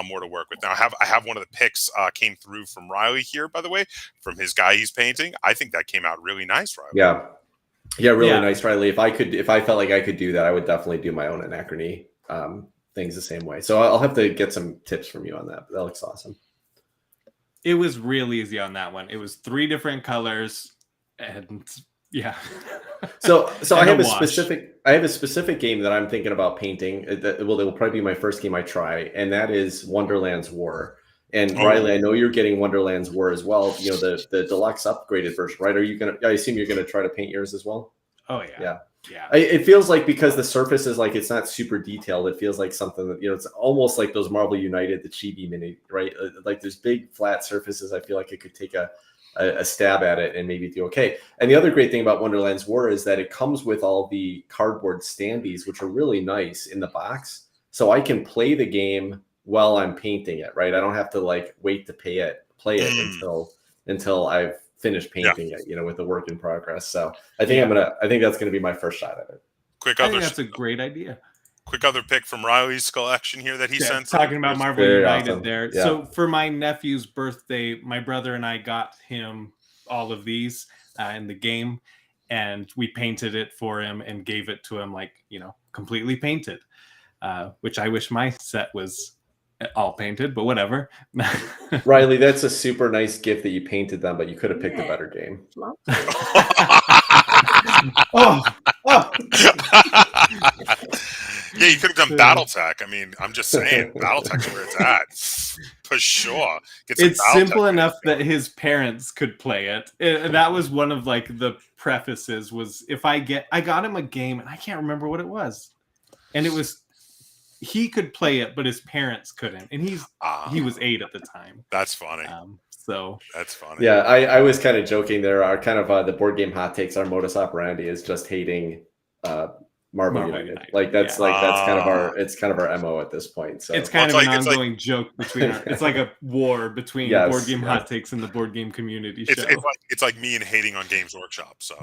more to work with. Now, I have one of the picks came through from Riley here, by the way, from his guy he's painting. I think that came out really nice, Riley. Yeah, really nice, Riley. If I felt like I could do that, I would definitely do my own Anachrony things the same way. So I'll have to get some tips from you on that. But that looks awesome. It was real easy on that one. It was 3 different colors, and So I have a specific game that I'm thinking about painting. It will probably be my first game I try, and that is Wonderland's War. And Riley, I know you're getting Wonderland's War as well. The deluxe upgraded version, right? I assume you're gonna try to paint yours as well? Oh yeah. It feels like, because the surface is like, it's not super detailed, it feels like something that it's almost like those Marvel United, the chibi mini, right? Like there's big flat surfaces. I feel like it could take a stab at it and maybe do okay. And the other great thing about Wonderland's War is that it comes with all the cardboard standees, which are really nice in the box, so I can play the game while I'm painting it, right? I don't have to like wait to play it until I've finished painting it, with the work in progress. So I think that's gonna be my first shot at it. I think that's a great idea. Quick other pick from Riley's collection here that he sent. Talking about Marvel United awesome. there. Yeah. So for my nephew's birthday, my brother and I got him all of these in the game, and we painted it for him and gave it to him completely painted, which I wish my set was all painted, but whatever. Riley, that's a super nice gift that you painted them, but you could have picked a better game. Yeah, you could have done BattleTech. I mean, I'm just saying, BattleTech's where it's at. For sure. It's simple enough that his parents could play it. That was one of the prefaces, was I got him a game, and I can't remember what it was. And it was, he could play it, but his parents couldn't. And he was 8 at the time. That's funny. So that's funny. Yeah, I was kind of joking there. Our kind of the board game hot takes, our modus operandi is just hating Marvel United. That's kind of our MO at this point. So it's kind of an ongoing joke between it's like a war between board game hot takes and the board game community show. It's like me and hating on Games Workshop. So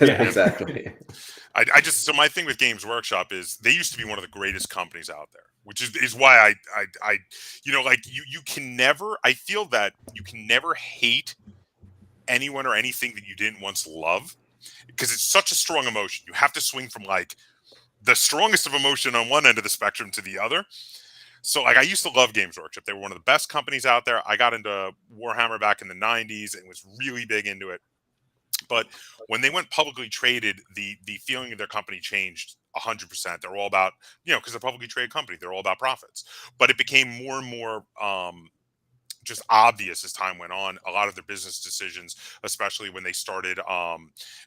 exactly. So my thing with Games Workshop is they used to be one of the greatest companies out there, which is why you can never, I feel that you can never hate anyone or anything that you didn't once love, because it's such a strong emotion. You have to swing from like the strongest of emotion on one end of the spectrum to the other. So like I used to love Games Workshop. They were one of the best companies out there. I got into Warhammer back in the 90s and was really big into it. But when they went publicly traded, the feeling of their company changed 100%. They're all about, because they're a publicly traded company, they're all about profits. But it became more and more just obvious as time went on. A lot of their business decisions, especially when they started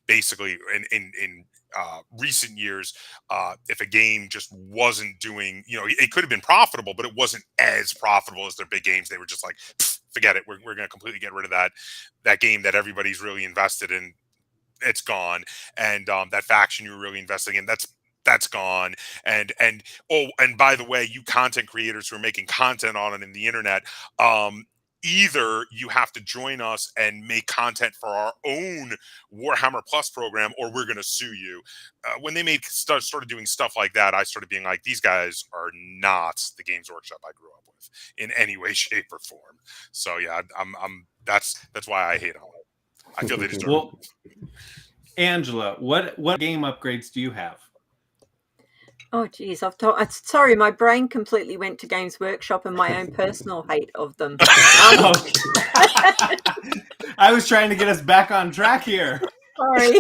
basically in recent years, if a game just wasn't doing, it could have been profitable, but it wasn't as profitable as their big games. They were just like, forget it. We're going to completely get rid of that game that everybody's really invested in. It's gone. And that faction you were really investing in, that's gone. And by the way, you content creators who are making content on it in the internet, either you have to join us and make content for our own Warhammer Plus program, or we're going to sue you. When they started doing stuff like that, I started being like, these guys are not the Games Workshop I grew up with in any way, shape, or form. So yeah, that's why I hate on it. I feel they deserve it. Angela, what game upgrades do you have? Oh, geez. Sorry, my brain completely went to Games Workshop and my own personal hate of them. I was trying to get us back on track here. Sorry.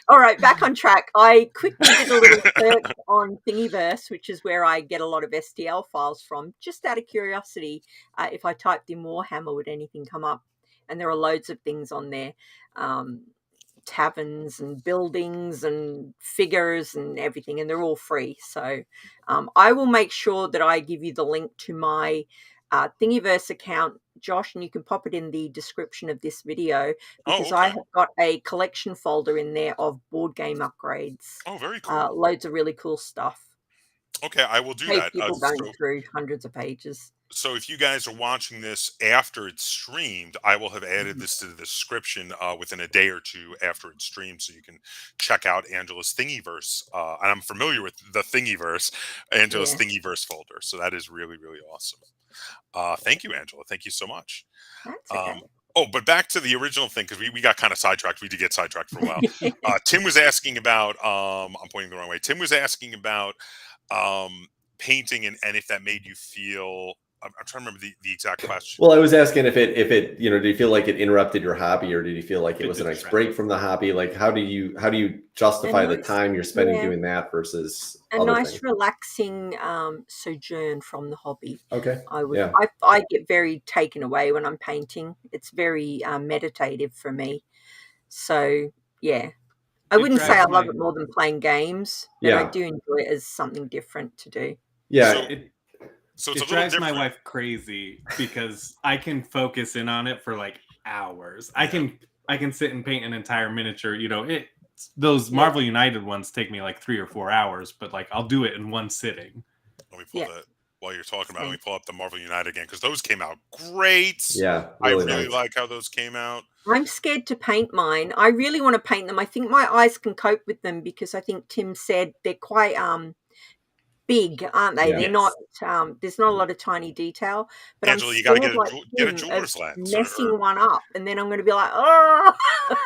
All right, back on track. I quickly did a little search on Thingiverse, which is where I get a lot of STL files from, just out of curiosity. If I typed in Warhammer, would anything come up? And there are loads of things on there. Taverns and buildings and figures and everything, and they're all free. So I will make sure that I give you the link to my Thingiverse account, Josh, and you can pop it in the description of this video, because I have got a collection folder in there of board game upgrades. Oh, very cool. Loads of really cool stuff. Okay, I will do that. People going through hundreds of pages. So if you guys are watching this after it's streamed, I will have added this to the description within a day or two after it's streamed, so you can check out Angela's Thingiverse. And I'm familiar with the Thingiverse, Angela's Thingiverse folder. So that is really, really awesome. Thank you, Angela. Thank you so much. That's okay. But back to the original thing, because we got kind of sidetracked. We did get sidetracked for a while. Tim was asking about, I'm pointing the wrong way. Tim was asking about painting and if that made you feel... I'm trying to remember the exact question. Well, I was asking if it, did you feel like it interrupted your hobby, or did you feel like it was a nice break from the hobby? Like, how do you justify the time you're spending doing that versus a nice, relaxing sojourn from the hobby? Okay. I get very taken away when I'm painting. It's very meditative for me. So yeah, I wouldn't say I love it more than playing games, but I do enjoy it as something different to do. Yeah. So it drives my wife crazy because I can focus in on it for like hours. I can sit and paint an entire miniature. Those Marvel United ones take me like 3 or 4 hours, but like I'll do it in one sitting. Let me pull that while you're talking about it. Let me pull up the Marvel United again, because those came out great. Yeah, really I really like how those came out. I'm scared to paint mine. I really want to paint them. I think my eyes can cope with them, because I think Tim said they're quite big, aren't they? They're not. There's not a lot of tiny detail. But Angela, you got to get a jeweler's lens. Messing one up, and then I'm going to be like, oh.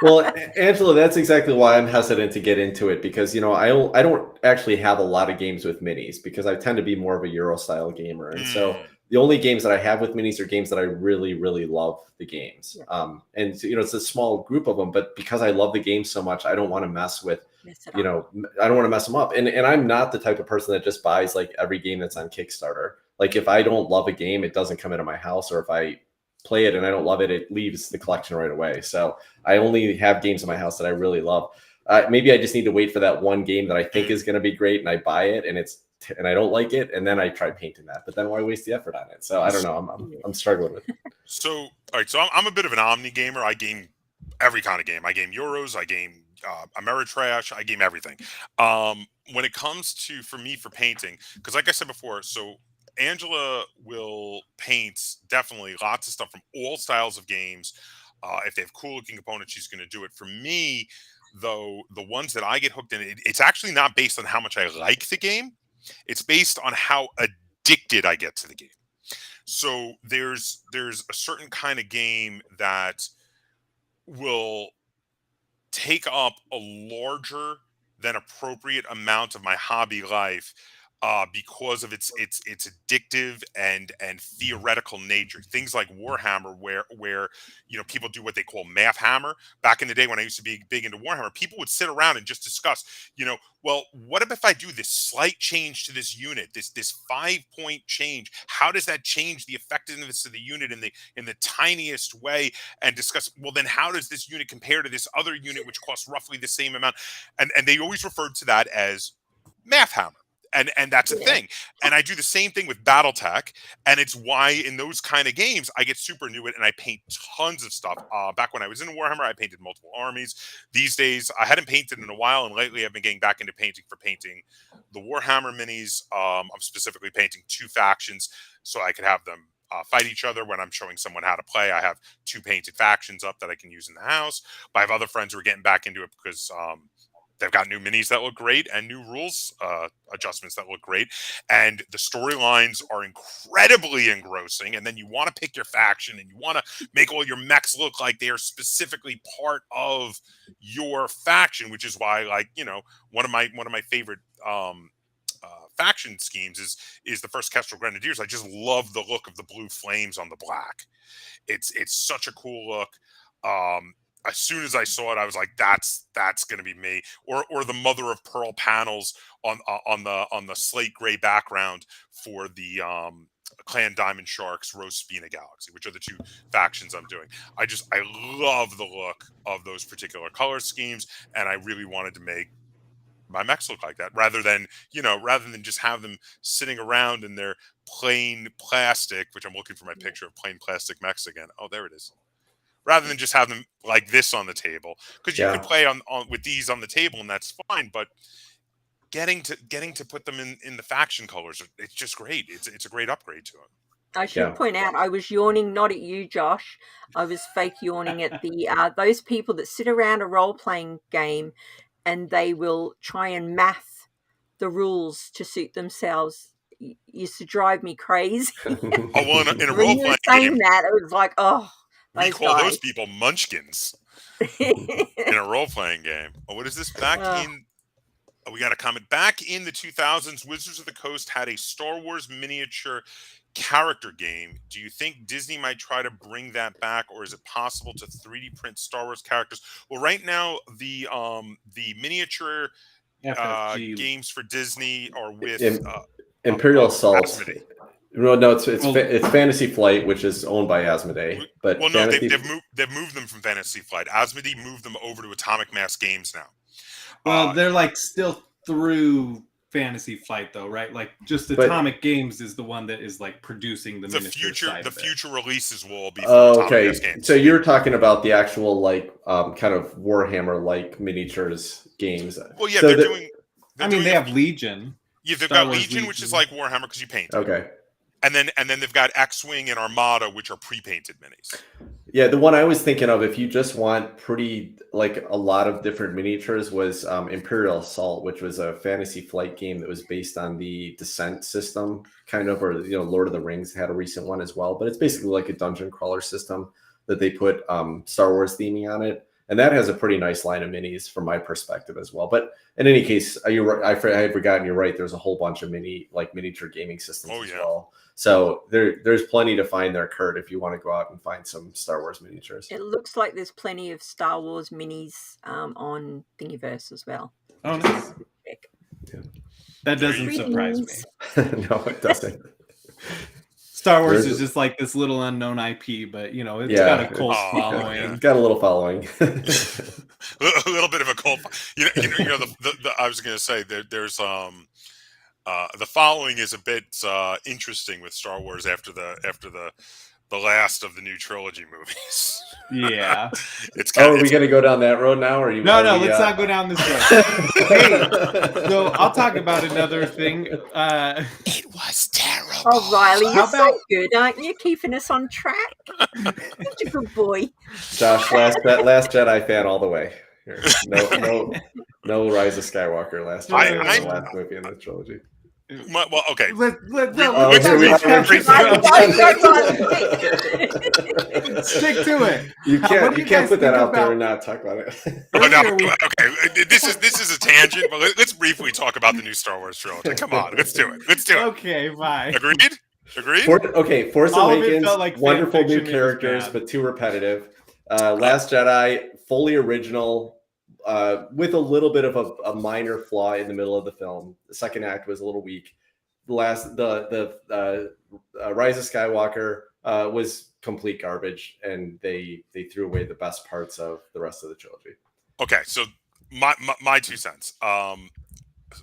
Well, Angela, that's exactly why I'm hesitant to get into it, because I don't actually have a lot of games with minis, because I tend to be more of a Euro style gamer, and so the only games that I have with minis are games that I really, really love the games. And it's a small group of them, but because I love the game so much, I don't want to mess with. I don't want to mess them up. And I'm not the type of person that just buys like every game that's on Kickstarter. Like if I don't love a game, it doesn't come into my house, or if I play it and I don't love it, it leaves the collection right away. So I only have games in my house that I really love. Maybe I just need to wait for that one game that I think is going to be great, and I buy it and I don't like it, and then I try painting that. But then why waste the effort on it? So I don't know. I'm struggling with it. So all right. So I'm a bit of an omni gamer. I game every kind of game. I game Euros. I game Ameritrash. I game everything. When it comes to, for painting, because like I said before, so Angela will paint definitely lots of stuff from all styles of games. If they have cool looking components, she's going to do it. For me, though, the ones that I get hooked in, it's actually not based on how much I like the game. It's based on how addicted I get to the game. So there's a certain kind of game that will take up a larger than appropriate amount of my hobby life because of its addictive and theoretical nature. Things like Warhammer, where people do what they call math hammer. Back in the day when I used to be big into Warhammer, people would sit around and just discuss, well, what if I do this slight change to this unit, this 5-point change? How does that change the effectiveness of the unit in the tiniest way? And discuss, well, then how does this unit compare to this other unit which costs roughly the same amount? And they always referred to that as math hammer. And that's a thing. And I do the same thing with BattleTech. And it's why in those kind of games, I get super into it and I paint tons of stuff. Back when I was in Warhammer, I painted multiple armies. These days, I hadn't painted in a while. And lately, I've been getting back into painting the Warhammer minis. I'm specifically painting 2 factions so I could have them fight each other when I'm showing someone how to play. I have 2 painted factions up that I can use in the house. But I have other friends who are getting back into it because they've got new minis that look great and new rules adjustments that look great. And the storylines are incredibly engrossing. And then you want to pick your faction and you want to make all your mechs look like they are specifically part of your faction, which is why, one of my favorite faction schemes is the first Kestrel Grenadiers. I just love the look of the blue flames on the black. It's such a cool look. As soon as I saw it, I was like, "That's going to be me." Or the mother of pearl panels on the slate gray background for the Clan Diamond Sharks Rospina Galaxy, which are the 2 factions I'm doing. I love the look of those particular color schemes, and I really wanted to make my mechs look like that rather than just have them sitting around in their plain plastic, which I'm looking for my picture of plain plastic mechs again. Oh, there it is. Rather than just have them like this on the table, because you could play on with these on the table and that's fine. But getting to put them in the faction colors, it's just great. It's a great upgrade to them. I should point out, I was yawning not at you, Josh. I was fake yawning at the those people that sit around a role-playing game and they will try and math the rules to suit themselves. Used to drive me crazy. In a when you were saying game, that, it was like, oh. We call those people munchkins in a role-playing game. Oh, what is this? We got a comment. Back in the 2000s, Wizards of the Coast had a Star Wars miniature character game. Do you think Disney might try to bring that back, or is it possible to 3D print Star Wars characters? Well, right now, the miniature games for Disney are with Imperial Assault. No, it's Fantasy Flight, which is owned by Asmodee. But they've moved them from Fantasy Flight. Asmodee moved them over to Atomic Mass Games now. Well, they're still through Fantasy Flight though, right? Just Atomic Games is the one that is producing the future. The future releases will all be. Okay, so you're talking about the actual kind of Warhammer miniatures games. Well, yeah, so they're doing. They have Legion. Yeah, they've got Legion, which is like Warhammer because you paint. Okay. And then they've got X-Wing and Armada, which are pre-painted minis. Yeah, the one I was thinking of, if you just want pretty a lot of different miniatures, was Imperial Assault, which was a Fantasy Flight game that was based on the Descent system, kind of, or Lord of the Rings had a recent one as well. But it's basically like a dungeon crawler system that they put Star Wars theming on it. And that has a pretty nice line of minis from my perspective as well. But in any case, I had forgotten, you're right. There's a whole bunch of miniature gaming systems as well. So there's plenty to find there, Kurt, if you want to go out and find some Star Wars miniatures. It looks like there's plenty of Star Wars minis on Thingiverse as well. Oh, nice. Yeah. That doesn't surprise me. No, it doesn't. Star Wars is just this little unknown IP, but it's got a cult following. It's got a little following. A little bit of a cult. I was going to say there's the following is a bit interesting with Star Wars after the last of the new trilogy movies. Yeah. Are we going to go down that road now? Or No, let's not go down this road. Hey, so I'll talk about another thing. It was terrible. Oh, Riley, you're so good, aren't you? Keeping us on track. Such a good boy. Josh, last Jedi fan all the way. Here. No Rise of Skywalker. Last movie in the trilogy. Well, okay. Let's stick to it. You What can't do you guys can't put that think out there about- and not talk about it. Oh, no, Earlier we- okay. This is a tangent, but let's briefly talk about the new Star Wars trilogy. Come on, let's do it. Let's do it. Okay, fine. Agreed? Agreed? Force All of it Awakens, felt like wonderful fan new fiction, it was characters, bad. but too repetitive. Last Jedi, fully original, with a little bit of a minor flaw in the middle of the film. The second act was a little weak. Rise of Skywalker was complete garbage, and they threw away the best parts of the rest of the trilogy. Okay, so my 2 cents.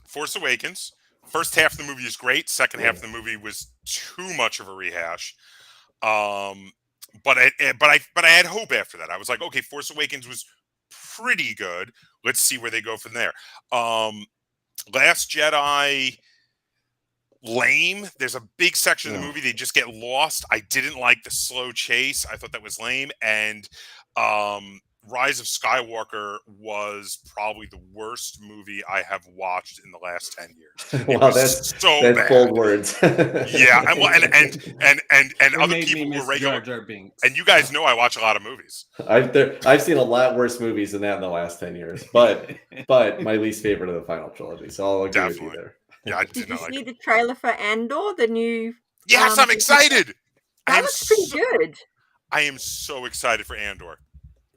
Force Awakens. First half of the movie is great. Second half of the movie was too much of a rehash. But I had hope after that. I was like, okay, Force Awakens was pretty good. Let's see where they go from there. Last Jedi, lame. There's a big section of the movie they just get lost. I didn't like the slow chase. I thought that was lame. And Rise of Skywalker was probably the worst movie I have watched in the last 10 years. Wow, that's bad. bold words. Yeah, and other made people me were miss regular. Jar Jar Binks. And you guys know I watch a lot of movies. I've seen a lot worse movies than that in the last 10 years, but my least favorite of the final trilogy. So I'll agree with you there. Yeah, I Did did you not like see it. the trailer for Andor, the new? Yes, I'm excited. That looks pretty good. I am so excited for Andor.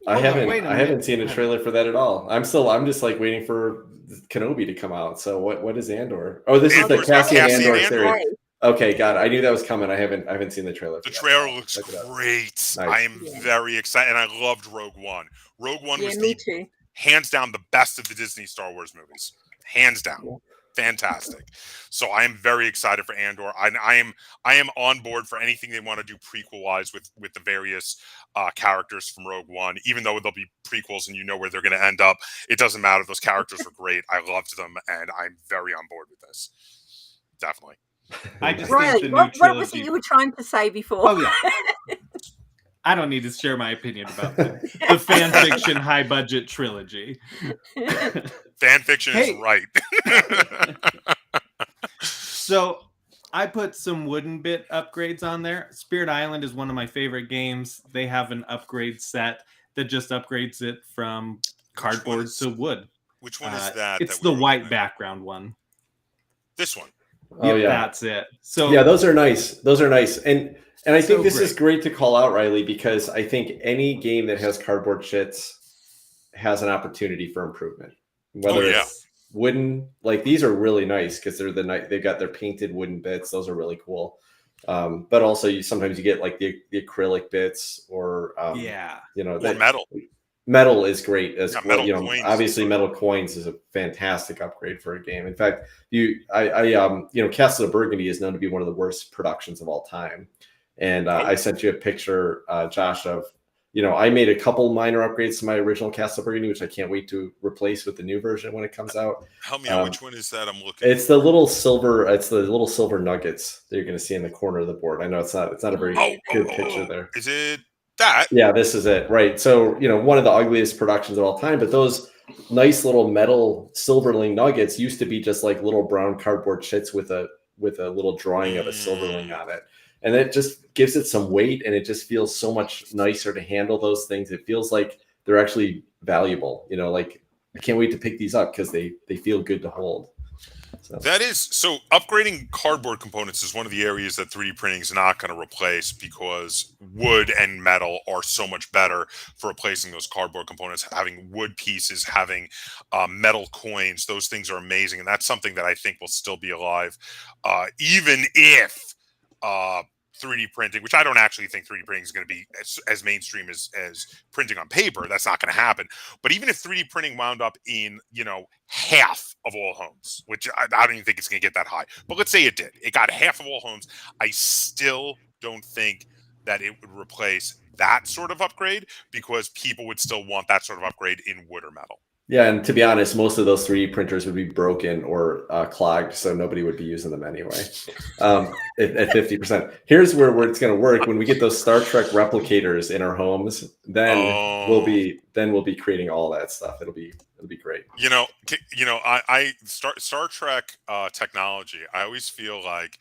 I Hold on, wait a haven't minute. seen a trailer for that at all. I'm just like waiting for Kenobi to come out. So what is Andor? Oh, this is the Andor's about Cassian Cassian Andor Andor. series. Okay, got it. I knew that was coming. I haven't seen the trailer. The for that. trailer looks Check it out. great. Nice. I am very excited, and I loved Rogue One. Rogue One Yeah, was me too. hands down the best of the Disney Star Wars movies. Hands down. Fantastic. So I am very excited for Andor. I am on board for anything they want to do prequel wise with the various characters from Rogue One. Even though there'll be prequels and you know where they're going to end up, it doesn't matter. Those characters were great. I loved them, and I'm very on board with this. Definitely. I just think Riley, the new what trilogy. was it you were trying to say before? Oh yeah. I don't need to share my opinion about the fan fiction high budget trilogy. Fan fiction is right. So I put some wooden bit upgrades on there. Spirit Island is one of my favorite games. They have an upgrade set that just upgrades it from cardboard to wood. Which one is that? It's that the we were white looking at? background one. This one. Oh yeah, That's it. So yeah, those are nice. And I think So this is great. great to call out, Riley, because I think any game that has cardboard shits has an opportunity for improvement. Whether yeah. it's wooden, like these are really nice because they've got their painted wooden bits. Those are really cool. But also sometimes you get like the acrylic bits or Or metal. Metal is great as Yeah, well. metal coins. Obviously metal coins is a fantastic upgrade for a game. In fact, Castle of Burgundy is known to be one of the worst productions of all time. And I sent you a picture, Josh, of, I made a couple minor upgrades to my original Castle of Burgundy, which I can't wait to replace with the new version when it comes out. Help me out. Which one is that? I'm looking. It's the little silver nuggets that you're going to see in the corner of the board. I know it's not a very good picture there. Is it that? Yeah, this is it. Right. So, one of the ugliest productions of all time, but those nice little metal silverling nuggets used to be just like little brown cardboard shits with a little drawing of a silverling on it. And it just gives it some weight, and it just feels so much nicer to handle those things. It feels like they're actually valuable. Like I can't wait to pick these up because they feel good to hold. So upgrading cardboard components is one of the areas that 3D printing is not going to replace, because wood and metal are so much better for replacing those cardboard components. Having wood pieces, having metal coins, those things are amazing. And that's something that I think will still be alive, even if 3D printing, which I don't actually think 3D printing is going to be as mainstream as printing on paper. That's not going to happen. But even if 3D printing wound up in, half of all homes, which I don't even think it's going to get that high. But let's say it did. It got half of all homes. I still don't think that it would replace that sort of upgrade, because people would still want that sort of upgrade in wood or metal. Yeah, and to be honest, most of those 3D printers would be broken or clogged, so nobody would be using them anyway. At 50%. Here's where it's going to work. When we get those Star Trek replicators in our homes, then we'll be creating all that stuff. It'll be great. I Star Trek technology. I always feel like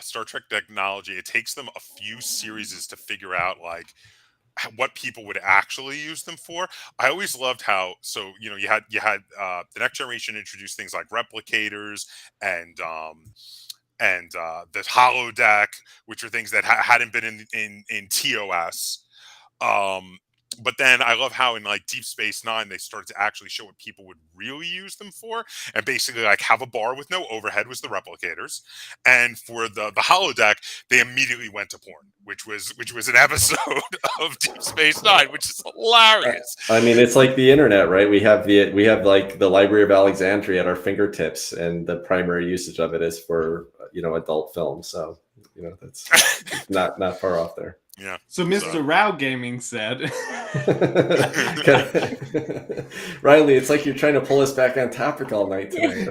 Star Trek technology. It takes them a few series to figure out like what people would actually use them for. I always loved how you had the Next Generation introduced things like replicators and the holodeck, which are things that hadn't been in TOS. But then I love how in like Deep Space Nine they started to actually show what people would really use them for, and basically like have a bar with no overhead was the replicators, and for the holodeck they immediately went to porn, which was an episode of Deep Space Nine, which is hilarious. I mean, it's like the internet, right? We have like the Library of Alexandria at our fingertips, and the primary usage of it is for adult film. So that's not far off there. Yeah. So Mr. Rao Gaming said, Riley, it's like you're trying to pull us back on topic all night tonight.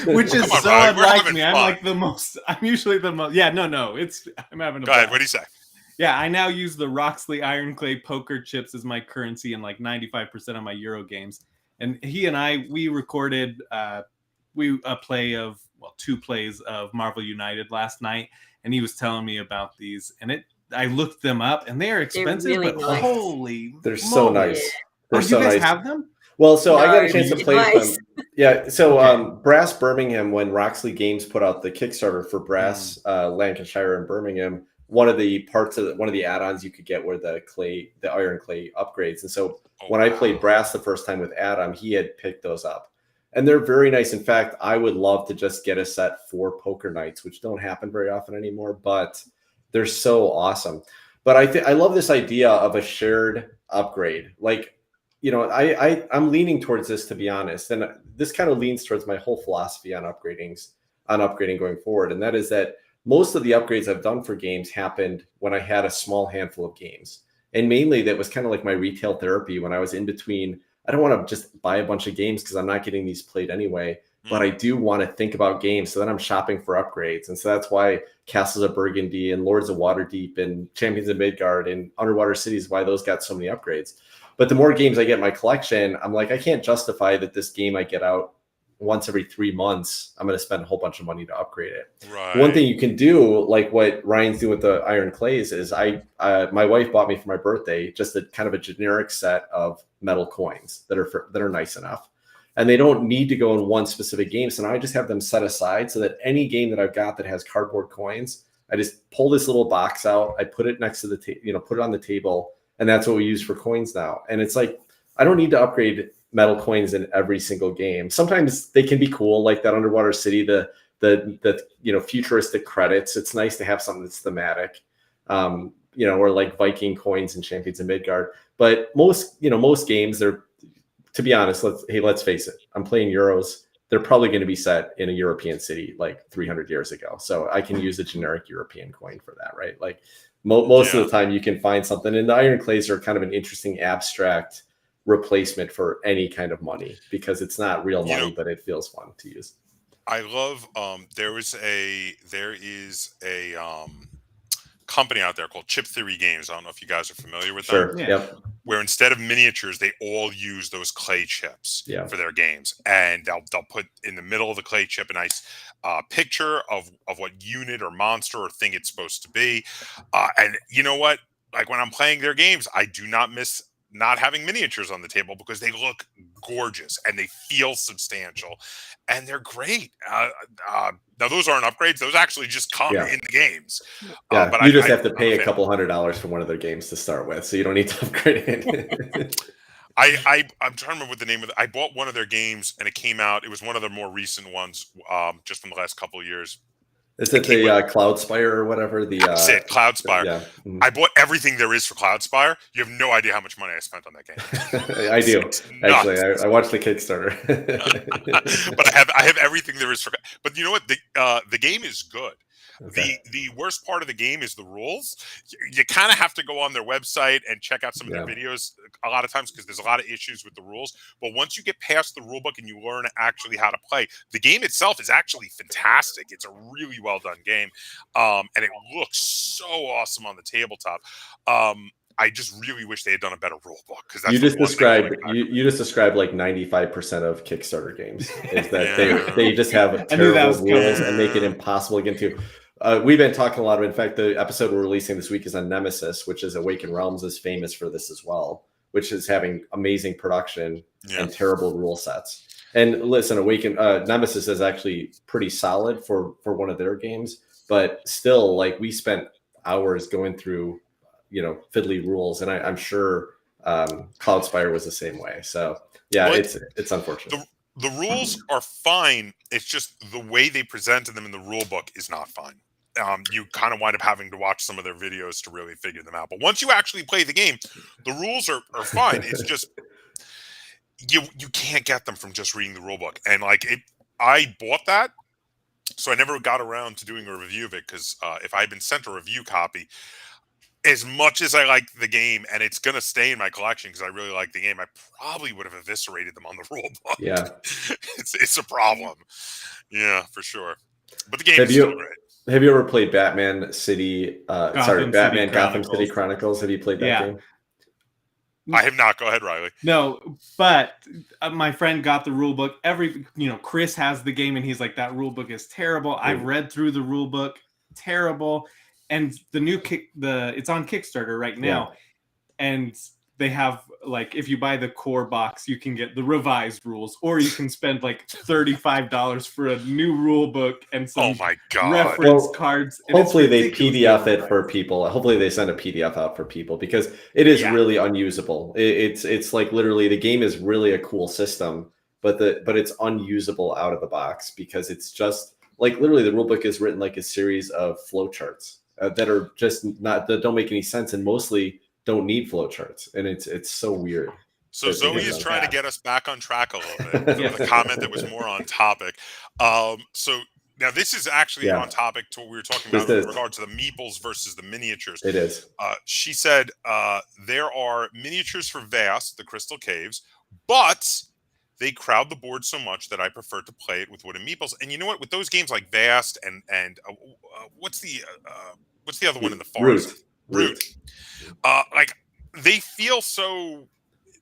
Which is so Riley, unlike me. fun. I'm usually the most. Yeah, no. I'm having a Go ahead. blast. What do you say? Yeah, I now use the Roxley Iron Clay poker chips as my currency in like 95% of my Euro games. And he and we recorded two plays of Marvel United last night, and he was telling me about these, and I looked them up, and they are expensive, really but nice. holy, they're so nice. They're so you guys nice. have them? Well, so I got a No, chance to it's play with nice. them. Yeah, so Okay. Brass Birmingham, when Roxley Games put out the Kickstarter for Brass Lancashire and Birmingham, one of the add-ons you could get were the iron clay upgrades. And so when I played Brass the first time with Adam, he had picked those up. And they're very nice. In fact, I would love to just get a set for poker nights, which don't happen very often anymore, but they're so awesome. But I love this idea of a shared upgrade. Like, I'm leaning towards this, to be honest. And this kind of leans towards my whole philosophy on upgrading going forward. And that is that most of the upgrades I've done for games happened when I had a small handful of games. And mainly that was kind of like my retail therapy when I was in between. I don't want to just buy a bunch of games because I'm not getting these played anyway, but I do want to think about games. So then I'm shopping for upgrades. And so that's why Castles of Burgundy and Lords of Waterdeep and Champions of Midgard and Underwater Cities, why those got so many upgrades. But the more games I get in my collection, I'm like, I can't justify that this game I get out once every 3 months, I'm going to spend a whole bunch of money to upgrade it. Right. One thing you can do, like what Ryan's doing with the iron clays, is my wife bought me for my birthday just a kind of a generic set of metal coins that are nice enough, and they don't need to go in one specific game. So now I just have them set aside so that any game that I've got that has cardboard coins, I just pull this little box out, I put it next to the put it on the table, and that's what we use for coins now. And it's like I don't need to upgrade metal coins in every single game. Sometimes they can be cool, like that Underwater City, the futuristic credits. It's nice to have something that's thematic, or like Viking coins and Champions of Midgard. But most games, they're, to be honest, let's face it, I'm playing Euros. They're probably going to be set in a European city like 300 years ago. So I can use a generic European coin for that, right? Like most of the time you can find something. And the iron clays are kind of an interesting abstract replacement for any kind of money because it's not real money, but it feels fun to use. I love there is a company out there called Chip Theory Games. I don't know if you guys are familiar with them. Sure. Yep. Where instead of miniatures, they all use those clay chips for their games, and they'll put in the middle of the clay chip a nice picture of what unit or monster or thing it's supposed to be. And you know what? Like when I'm playing their games, I do not miss not having miniatures on the table because they look gorgeous and they feel substantial and they're great. Now those aren't upgrades; those actually just come in the games. Yeah, but you just have to pay a couple $100 for one of their games to start with, so you don't need to upgrade it. I'm trying to remember what the name of it. I bought one of their games and it came out. It was one of the more recent ones, just from the last couple of years. Is it the Cloudspire or whatever? That's it, Cloudspire. Yeah. Mm-hmm. I bought everything there is for Cloudspire. You have no idea how much money I spent on that game. I do. Actually, I watched the Kickstarter. But I have everything there is for. But you know what? The game is good. Okay. The worst part of the game is the rules. You kind of have to go on their website and check out some of their videos a lot of times because there's a lot of issues with the rules. But once you get past the rule book and you learn actually how to play, the game itself is actually fantastic. It's a really well done game, and it looks so awesome on the tabletop. I just really wish they had done a better rule book because that's you just described like 95% of Kickstarter games is that they just have terrible rules and make it impossible to get into. We've been talking a lot of. In fact, the episode we're releasing this week is on Nemesis, which is Awakened Realms is famous for this as well, which is having amazing production and terrible rule sets. And listen, Nemesis is actually pretty solid for one of their games, but still, like we spent hours going through fiddly rules, and I'm sure Cloudspire was the same way. So yeah, it's unfortunate. The rules are fine. It's just the way they presented them in the rule book is not fine. You kind of wind up having to watch some of their videos to really figure them out. But once you actually play the game, the rules are fine. It's just you can't get them from just reading the rule book. And I bought that, so I never got around to doing a review of it because if I had been sent a review copy, as much as I like the game and it's going to stay in my collection because I really like the game, I probably would have eviscerated them on the rule book. Yeah. it's a problem. Yeah, for sure. But the game is still great. Have you ever played Batman Gotham City Chronicles? Have you played that game? I have not. Go ahead, Riley. No, but my friend got the rule book. Chris has the game and he's like, that rule book is terrible. I've read through the rule book. Terrible. And the new it's on Kickstarter right now, and they have if you buy the core box, you can get the revised rules, or you can spend $35 for a new rule book and some reference cards. And hopefully they PDF it for people. Hopefully they send a PDF out for people because it is really unusable. It's like literally the game is really a cool system, but it's unusable out of the box because it's just literally the rule book is written like a series of flowcharts. That are just that don't make any sense and mostly don't need flowcharts, and it's so weird. So Zoe is trying to get us back on track a little bit with a comment that was more on topic. So now this is actually on topic to what we were talking about in regard to the meeples versus the miniatures. It is. She said there are miniatures for Vast, the Crystal Caves, but they crowd the board so much that I prefer to play it with wooden meeples. And you know what? With those games like Vast and what's the other one in the forest? Root. They feel so.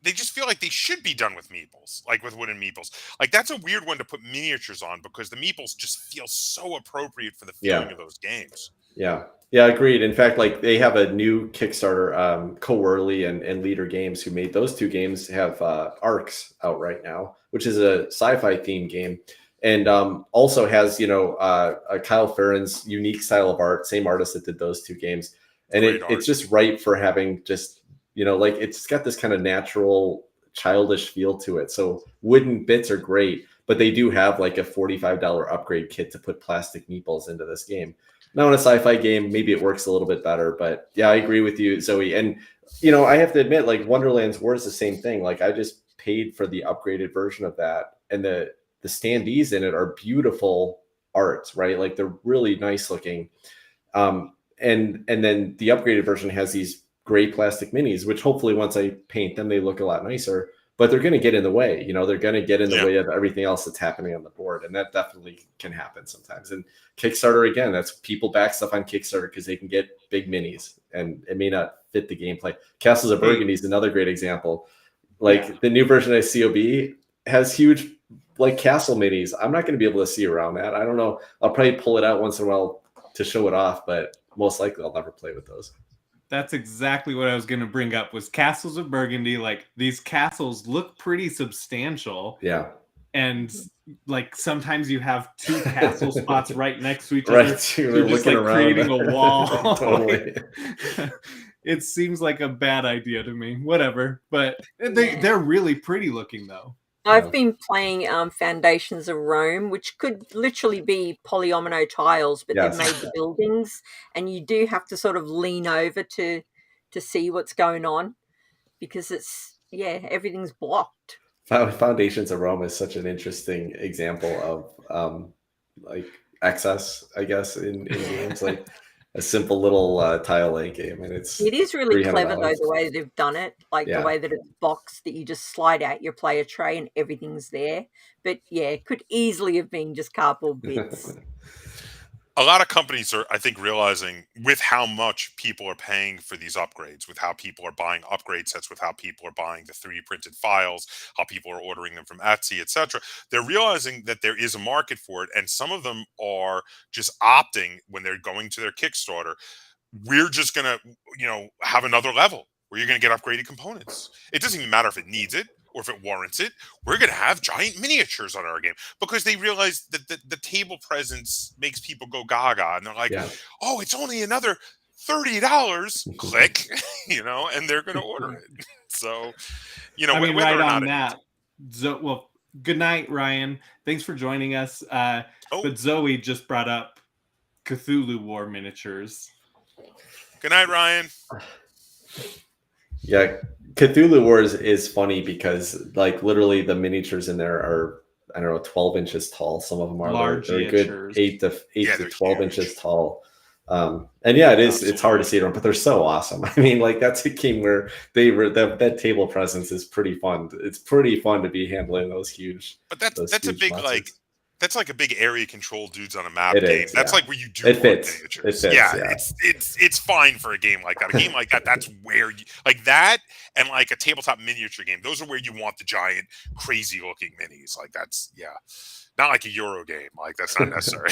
They just feel like they should be done with meeples, like with wooden meeples. That's a weird one to put miniatures on because the meeples just feel so appropriate for the feeling of those games. Yeah, agreed. In fact, they have a new Kickstarter, Co-Whirly and Leader Games, who made those two games, have Arcs out right now, which is a sci-fi themed game, and also has Kyle Farron's unique style of art, same artist that did those two games, and it's just right for having just it's got this kind of natural childish feel to it. So wooden bits are great, but they do have a $45 upgrade kit to put plastic meeples into this game. Now in a sci-fi game, maybe it works a little bit better, but yeah, I agree with you, Zoe. And I have to admit, Wonderland's War is the same thing. I just paid for the upgraded version of that, and the standees in it are beautiful art, right? They're really nice looking. And then the upgraded version has these gray plastic minis, which hopefully once I paint them, they look a lot nicer. But they're going to get in the way. They're going to get in the way of everything else that's happening on the board, and that definitely can happen sometimes. And Kickstarter, again, that's people back stuff on Kickstarter because they can get big minis, and it may not fit the gameplay. Castles of Burgundy is another great example. The new version of COB has huge castle minis. I'm not going to be able to see around that. I don't know. I'll probably pull it out once in a while to show it off, but most likely I'll never play with those. That's exactly what I was going to bring up was Castles of Burgundy. These castles look pretty substantial. Yeah. And sometimes you have two castle spots right next to each other. Right. You're just creating a wall. Totally. It seems like a bad idea to me. Whatever. But they're really pretty looking though. I've been playing Foundations of Rome, which could literally be polyomino tiles, but they've made the buildings, and you do have to sort of lean over to see what's going on because everything's blocked. Foundations of Rome is such an interesting example of excess, I guess, in games like a simple little tile laying game, and it's It is really clever though, $300. the way they've done it, like the Yeah. way that it's boxed, that you just slide out your player tray and everything's there. But yeah, it could easily have been just cardboard bits. A lot of companies are, I think, realizing with how much people are paying for these upgrades, with how people are buying upgrade sets, with how people are buying the 3D printed files, how people are ordering them from Etsy, etc. They're realizing that there is a market for it, and some of them are just opting when they're going to their Kickstarter. We're just gonna, have another level where you're gonna get upgraded components. It doesn't even matter if it needs it or if it warrants it. We're gonna have giant miniatures on our game because they realize that the table presence makes people go gaga, and they're like, Yeah. "Oh, it's only another $30." Click, and they're gonna order it. So, I mean, whether right or not on that. Well, good night, Ryan. Thanks for joining us. But Zoe just brought up Cthulhu War miniatures. Good night, Ryan. Yeah, Cthulhu Wars is funny because like literally the miniatures in there are, I don't know, 12 inches tall. Some of them are they're good 8 to 12 inches tall. And yeah, it's hard to see them, but they're so awesome. I mean, like that's a game where that table presence is pretty fun. It's pretty fun to be handling those huge. But that's a huge big monsters. that's like a big area control dudes on a map It game. is, That's yeah. like where you do It more fits. miniatures. It fits, yeah, yeah. it's fine for a game like that. A game like that, that's where you like that, and like a tabletop miniature game. Those are where you want the giant, crazy looking minis. Like that's not like a Euro game. Like that's not necessary.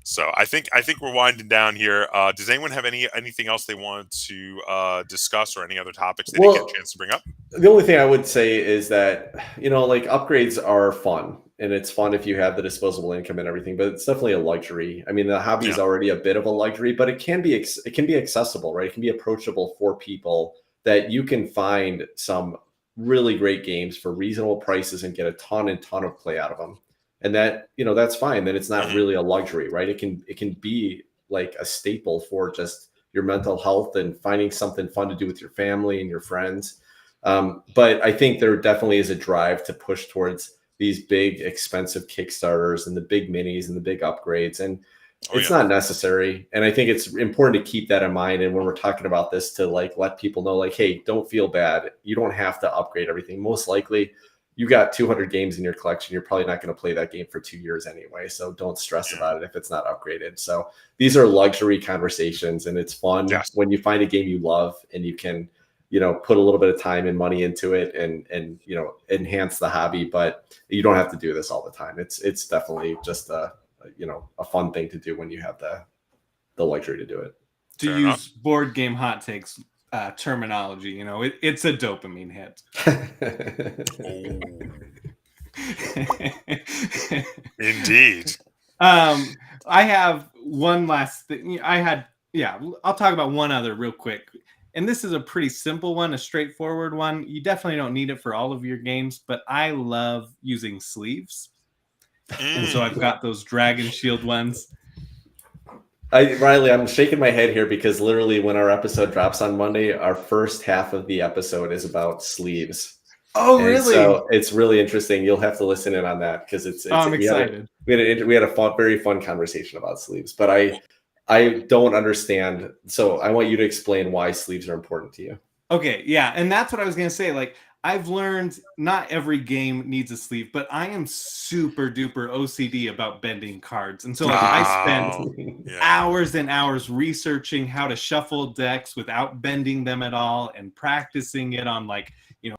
So I think we're winding down here. Does anyone have anything else they want to discuss, or any other topics they didn't get a chance to bring up? The only thing I would say is that, like upgrades are fun, and it's fun if you have the disposable income and everything, but it's definitely a luxury. I mean, the hobby is already a bit of a luxury, but it can be accessible, right? It can be approachable for people that you can find some really great games for reasonable prices and get a ton of play out of them. And that, that's fine. Then it's not really a luxury, right? It can be like a staple for just your mental health and finding something fun to do with your family and your friends. But I think there definitely is a drive to push towards these big, expensive Kickstarters and the big minis and the big upgrades. And it's not necessary. And I think it's important to keep that in mind. And when we're talking about this, to like let people know, like, hey, don't feel bad. You don't have to upgrade everything. Most likely, you got 200 games in your collection. You're probably not going to play that game for 2 years anyway. So don't stress about it if it's not upgraded. So these are luxury conversations, and it's fun when you find a game you love and you can, put a little bit of time and money into it and enhance the hobby, but you don't have to do this all the time. It's definitely just a fun thing to do when you have the luxury to do it. To use board game hot takes terminology, it's a dopamine hit. Indeed. I have one last thing. I'll talk about one other real quick. And this is a pretty simple one, a straightforward one. You definitely don't need it for all of your games, but I love using sleeves. And so I've got those Dragon Shield ones. Riley, I'm shaking my head here because literally when our episode drops on Monday, our first half of the episode is about sleeves. Oh, really? So it's really interesting. You'll have to listen in on that because I'm excited. We had a very fun conversation about sleeves, but I don't understand. So I want you to explain why sleeves are important to you. Okay, yeah, and that's what I was going to say. Like, I've learned not every game needs a sleeve, but I am super duper OCD about bending cards. And so I spent hours and hours researching how to shuffle decks without bending them at all and practicing it on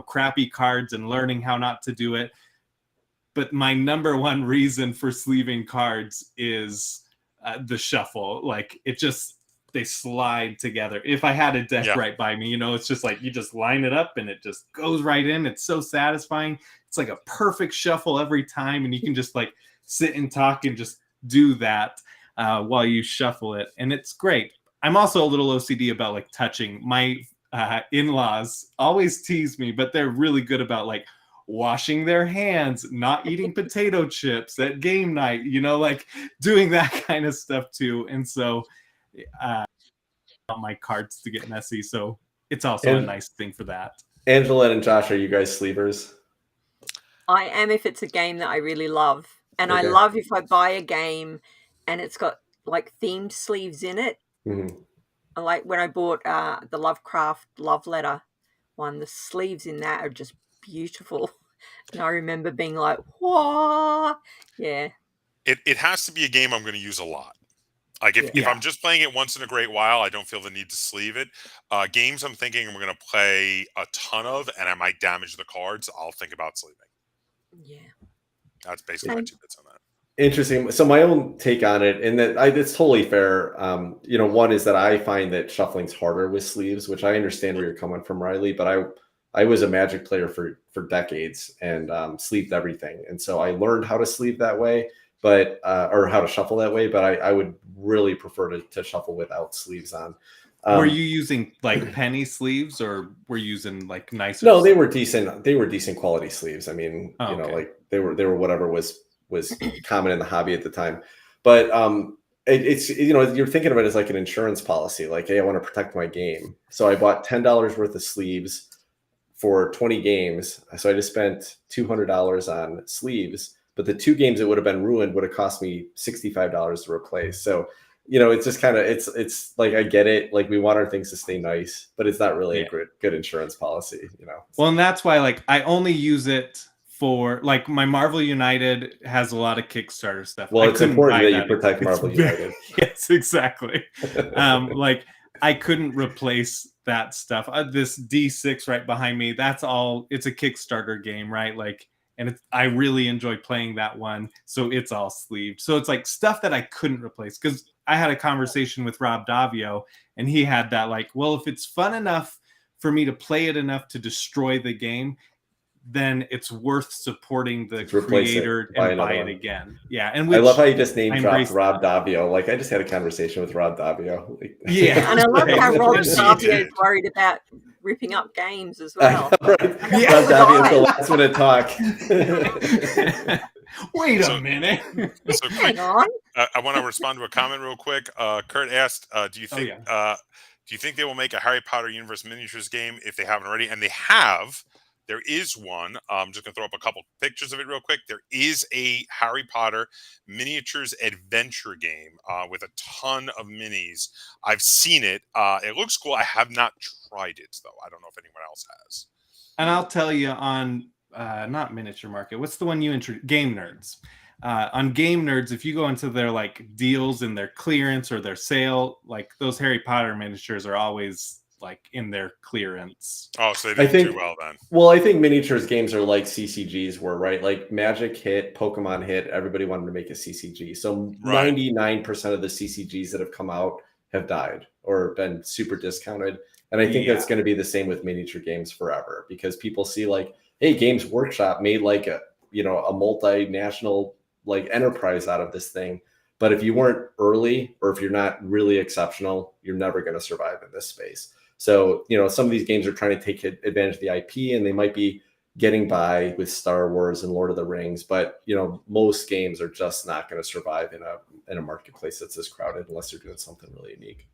crappy cards and learning how not to do it. But my number one reason for sleeving cards is the shuffle. Like they slide together. If I had a deck right by me, it's just like you just line it up and it just goes right in. It's so satisfying. It's like a perfect shuffle every time, and you can just like sit and talk and just do that while you shuffle it, and it's great. I'm also a little OCD about like touching. My in-laws always tease me, but they're really good about like washing their hands, not eating potato chips at game night, like doing that kind of stuff too. And so my cards to get messy, so it's also a nice thing for that. Angela and Josh, are you guys sleevers? I am if it's a game that I really love, And I Okay. love if I buy a game and it's got like themed sleeves in it. Mhm. Like when I bought the Lovecraft Love Letter one, the sleeves in that are just beautiful. And I remember being like, "Whoa!" Yeah, It has to be a game I'm going to use a lot. Like if yeah, I'm just playing it once in a great while, I don't feel the need to sleeve it. Games I'm thinking I'm going to play a ton of, and I might damage the cards. I'll think about sleeving. yeah. That's basically my Same. 2 bits on that. Interesting. So my own take on it, and that it's totally fair. One is that I find that shuffling's harder with sleeves, which I understand where you're coming from, Riley. But I was a Magic player for decades and sleeved everything, and so I learned how to sleeve that way, but or how to shuffle that way. But I would really prefer to shuffle without sleeves on. Were you using like penny sleeves, or were you using like nicer? No, they sleeves? were decent. They were decent quality sleeves. I mean, Oh, okay. like they were whatever was common in the hobby at the time. But it's you're thinking of it as like an insurance policy. Like, hey, I want to protect my game, so I bought $10 worth of sleeves for 20 games. So I just spent $200 on sleeves. But the 2 games that would have been ruined would have cost me $65 to replace. So it's just kind of it's like I get it. Like we want our things to stay nice, but it's not really a good insurance policy. Well, and that's why like I only use it for like my Marvel United has a lot of Kickstarter stuff. Well, I it's couldn't important buy that you protect Marvel United. Yes, exactly. Like I couldn't replace that stuff. This D6 right behind me, that's all. It's a Kickstarter game, right? Like, and I really enjoy playing that one, so it's all sleeved. So it's like stuff that I couldn't replace, because I had a conversation with Rob Davio, and he had that like, well, if it's fun enough for me to play it enough to destroy the game, then it's worth supporting the creator and buy it again. Yeah, and I love how you just name dropped Rob Davio. Like I just had a conversation with Rob Davio. Yeah, and I love how Rob Davio is worried about ripping up games as well. Right? Yeah. Rob Davio is the last one to talk. Wait a minute. So hang on. I want to respond to a comment real quick. Kurt asked, "Do you think they will make a Harry Potter universe miniatures game if they haven't already?" And they have. There is one. I'm just going to throw up a couple pictures of it real quick. There is a Harry Potter miniatures adventure game with a ton of minis. I've seen it. It looks cool. I have not tried it, though. I don't know if anyone else has. And I'll tell you on, not Miniature Market. What's the one you introduced? Game Nerds. On Game Nerds, if you go into their like deals and their clearance or their sale, like those Harry Potter miniatures are always like in their clearance. Oh, so they didn't do well then. Well, I think miniatures games are like CCGs were, right? Like Magic hit, Pokemon hit, everybody wanted to make a CCG. So 99% of the CCGs that have come out have died or been super discounted. And I think that's going to be the same with miniature games forever, because people see like, hey, Games Workshop made like a multinational like enterprise out of this thing. But if you weren't early, or if you're not really exceptional, you're never going to survive in this space. So, some of these games are trying to take advantage of the IP, and they might be getting by with Star Wars and Lord of the Rings, but most games are just not going to survive in a marketplace that's this crowded unless they're doing something really unique.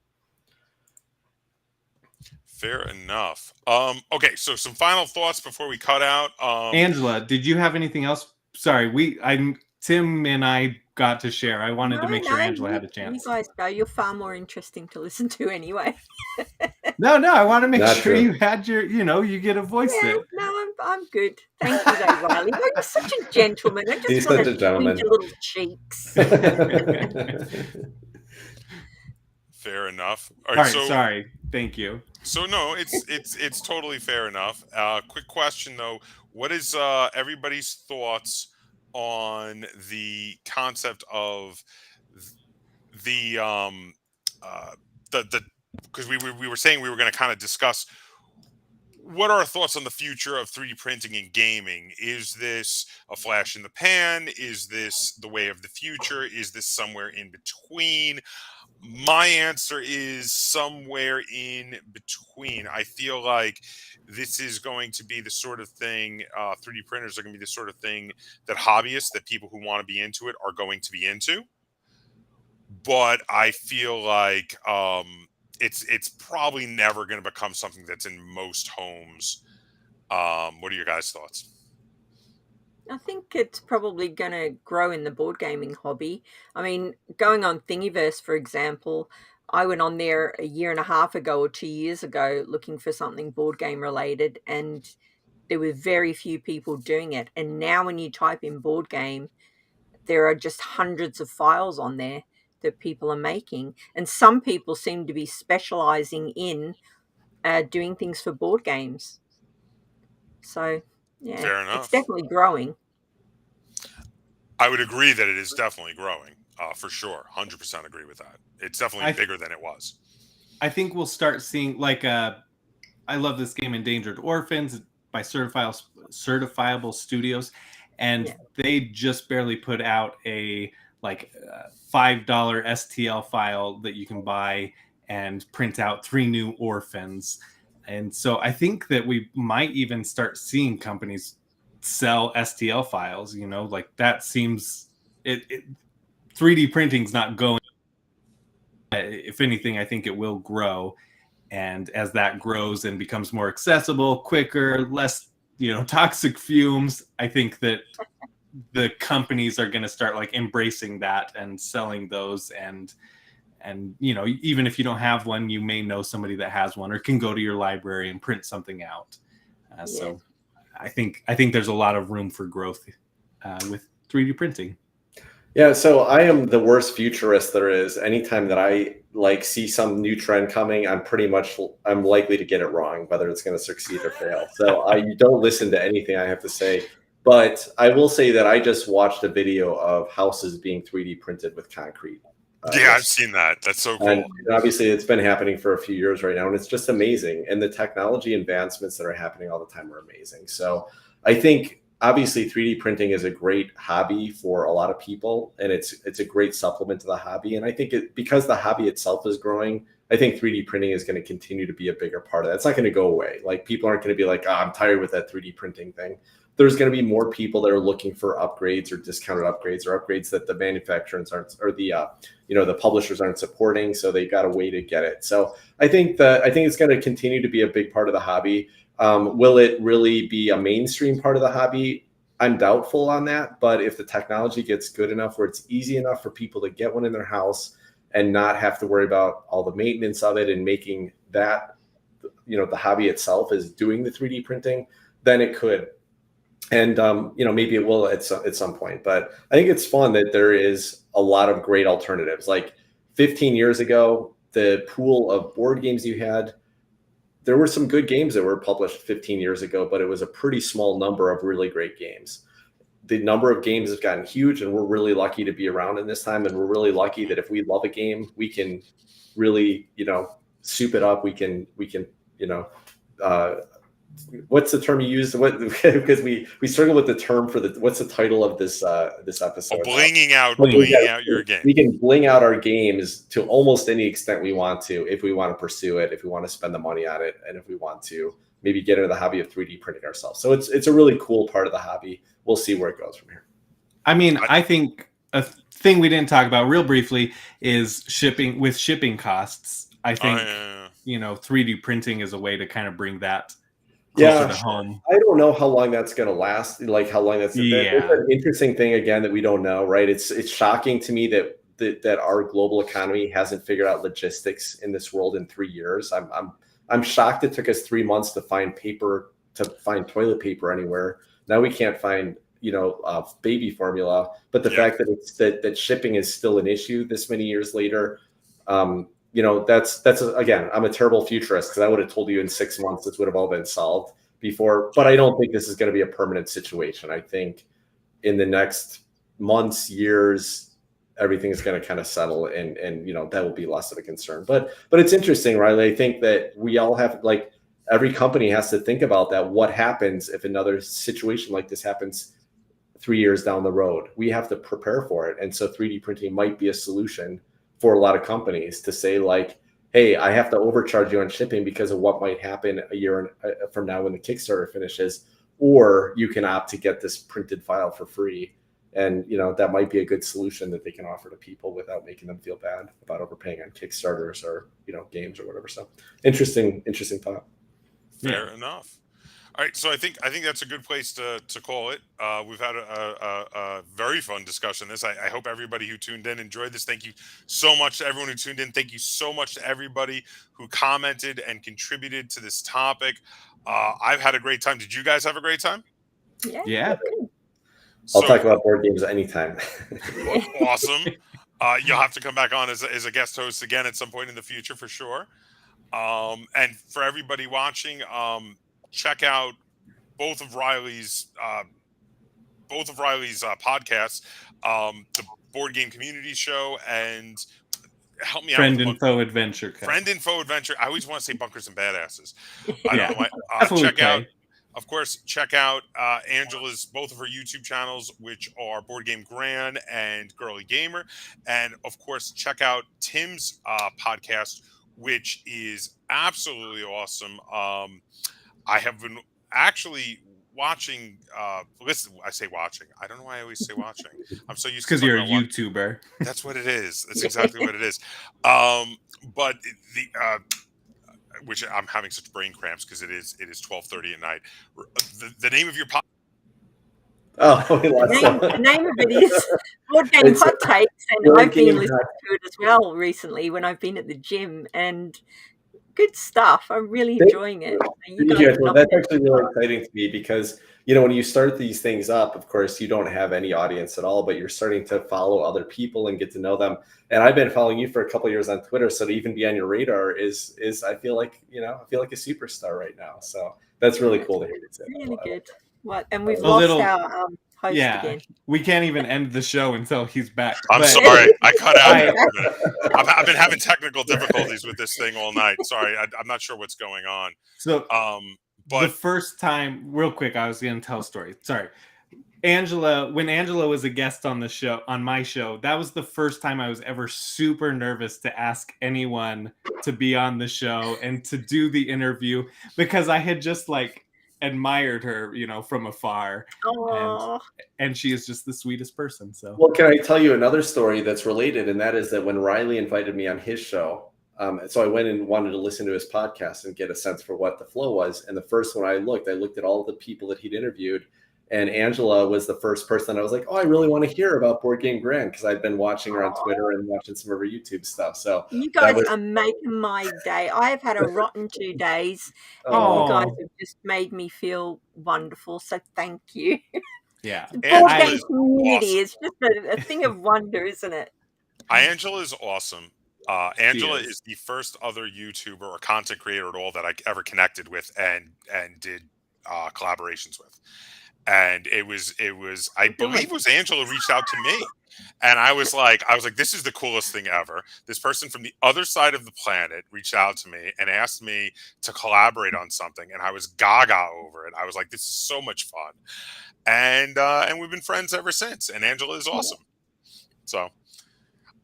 Fair enough. Okay, so some final thoughts before we cut out. Angela, did you have anything else? Sorry, Tim and I got to share. I wanted to make sure Angela had a chance. You guys go. You're far more interesting to listen to anyway. No, I want to make sure you had your, you get a voice there. No, I'm good. Thank you, though, Riley. You're such a gentleman. I just want to squeeze your little cheeks. Fair enough. All right, sorry. Thank you. So no, it's totally fair enough. Quick question though: what is everybody's thoughts on the concept of the because we were saying we were going to kind of discuss what are our thoughts on the future of 3D printing in gaming? Is this a flash in the pan? Is this the way of the future? Is this somewhere in between? My answer is somewhere in between. I feel like this is going to be the sort of thing, 3D printers are going to be the sort of thing that hobbyists, that people who want to be into it are going to be into. But I feel like it's probably never going to become something that's in most homes. What are your guys' thoughts? I think it's probably going to grow in the board gaming hobby. I mean, going on Thingiverse, for example, I went on there a year and a half ago or 2 years ago looking for something board game related, and there were very few people doing it. And now, when you type in board game, there are just hundreds of files on there that people are making. And some people seem to be specializing in doing things for board games. So, yeah, Fair it's enough. definitely growing. I would agree that it is definitely growing, for sure. 100% agree with that. It's definitely bigger than it was. I think we'll start seeing, like, I love this game, Endangered Orphans, by Certifiable Studios, and they just barely put out a $5 STL file that you can buy and print out 3 new orphans. And so I think that we might even start seeing companies sell STL files, like that seems 3D printing's not going. If anything, I think it will grow. And as that grows and becomes more accessible, quicker, less, toxic fumes, I think that the companies are going to start embracing that and selling those. And even if you don't have one, you may know somebody that has one or can go to your library and print something out. So I think there's a lot of room for growth with 3D printing. Yeah, so I am the worst futurist there is. Anytime that I see some new trend coming, I'm likely to get it wrong, whether it's going to succeed or fail. So I don't listen to anything I have to say. But I will say that I just watched a video of houses being 3D printed with concrete. I've seen that. That's so cool. And obviously, it's been happening for a few years right now, and it's just amazing. And the technology advancements that are happening all the time are amazing. So I think, obviously, 3D printing is a great hobby for a lot of people, and it's a great supplement to the hobby. And I think because the hobby itself is growing, I think 3D printing is going to continue to be a bigger part of that. It's not going to go away. People aren't going to be like, I'm tired with that 3D printing thing. There's going to be more people that are looking for upgrades or discounted upgrades or upgrades that the manufacturers aren't, or the publishers aren't supporting. So they got a way to get it. So I think it's going to continue to be a big part of the hobby. Will it really be a mainstream part of the hobby? I'm doubtful on that. But if the technology gets good enough where it's easy enough for people to get one in their house and not have to worry about all the maintenance of it and making that, the hobby itself is doing the 3D printing, then it could. And, maybe it will at some point. But I think it's fun that there is a lot of great alternatives. 15 years ago, the pool of board games you had, there were some good games that were published 15 years ago, but it was a pretty small number of really great games. The number of games has gotten huge, and we're really lucky to be around in this time. And we're really lucky that if we love a game, we can really, soup it up. We can, what's the term you use? Because we struggle with the term for what's the title of this episode? Blinging out your game. We can bling out our games to almost any extent we want to, if we want to pursue it, if we want to spend the money on it, and if we want to maybe get into the hobby of 3D printing ourselves. So it's a really cool part of the hobby. We'll see where it goes from here. I mean, I think a thing we didn't talk about real briefly is shipping costs. I think 3D printing is a way to kind of bring that closer to home. I don't know how long that's going to last. How long that's it's an interesting thing again that we don't know, right? It's shocking to me that our global economy hasn't figured out logistics in this world in 3 years. I'm shocked it took us 3 months to find toilet paper anywhere. Now we can't find baby formula. But the fact that that shipping is still an issue this many years later. Again, I'm a terrible futurist because I would have told you in 6 months this would have all been solved before. But I don't think this is going to be a permanent situation. I think in the next months, years, everything is going to kind of settle, and that will be less of a concern. But it's interesting, Riley. I think that we all have every company has to think about that. What happens if another situation like this happens 3 years down the road? We have to prepare for it, and so 3D printing might be a solution for a lot of companies to say hey, I have to overcharge you on shipping because of what might happen a year from now when the Kickstarter finishes, or you can opt to get this printed file for free. And, that might be a good solution that they can offer to people without making them feel bad about overpaying on Kickstarters or, games or whatever. So interesting thought. Fair enough. All right, so I think that's a good place to call it. We've had a very fun discussion. I hope everybody who tuned in enjoyed this. Thank you so much to everyone who tuned in. Thank you so much to everybody who commented and contributed to this topic. I've had a great time. Did you guys have a great time? Yeah. I'll So talk about board games anytime. awesome. You'll have to come back on as a guest host again at some point in the future for sure. And for everybody watching, check out both of Riley's podcasts, the Board Game Community Show, and help me Friend out. and Foe Adventure. Friend and Foe Adventure. I always want to say Bunkers and Badasses. I Yeah. don't know why. Check out. Of course, check out Angela's, both of her YouTube channels, which are Board Game Gran and GirlyGamer. And of course, check out Tim's podcast, which is absolutely awesome. I have been actually watching, listen, I say watching. I don't know why I always say watching. I'm so used to because you're a YouTuber. That's what it is. That's exactly what it is. But which I'm having such brain cramps because it is 12:30 at night. The name of your podcast. Oh, we lost The name of it is Board Game It's Hot Takes, and Board I've been Game listening to it as well recently when I've been at the gym, and good stuff. I'm really enjoying it. You guys Yeah, well, that's nominated actually really exciting to me because, when you start these things up, of course, you don't have any audience at all, but you're starting to follow other people and get to know them. And I've been following you for a couple of years on Twitter, so to even be on your radar is I feel like a superstar right now. So that's really cool to hear you say. really good. What? And we've A lost little- our host Yeah. again. We can't even end the show until he's back. I'm But- sorry, I cut out. I've been having technical difficulties with this thing all night. Sorry, I'm not sure what's going on. So But the first time, real quick, I was going to tell a story. Sorry. When Angela was a guest on my show, that was the first time I was ever super nervous to ask anyone to be on the show and to do the interview because I had just admired her, from afar. Oh, And she is just the sweetest person. So Well, can I tell you another story that's related? And that is that when Riley invited me on his show, so I went and wanted to listen to his podcast and get a sense for what the flow was. And the first one I looked at all the people that he'd interviewed. And Angela was the first person I was like, oh, I really want to hear about Board Game Gran because I've been watching her on Twitter and watching some of her YouTube stuff. So you guys are making my day. I have had a rotten 2 days, and you guys have just made me feel wonderful. So thank you. yeah. The board game Angela's community awesome. is just a thing of wonder, isn't it? Angela is awesome. Angela She is. is the first other YouTuber or content creator at all that I ever connected with and did collaborations with. And it was I believe it was Angela reached out to me, and I was like, this is the coolest thing ever. This person from the other side of the planet reached out to me and asked me to collaborate on something, and I was gaga over it. I was like, this is so much fun, and we've been friends ever since. And Angela is awesome. So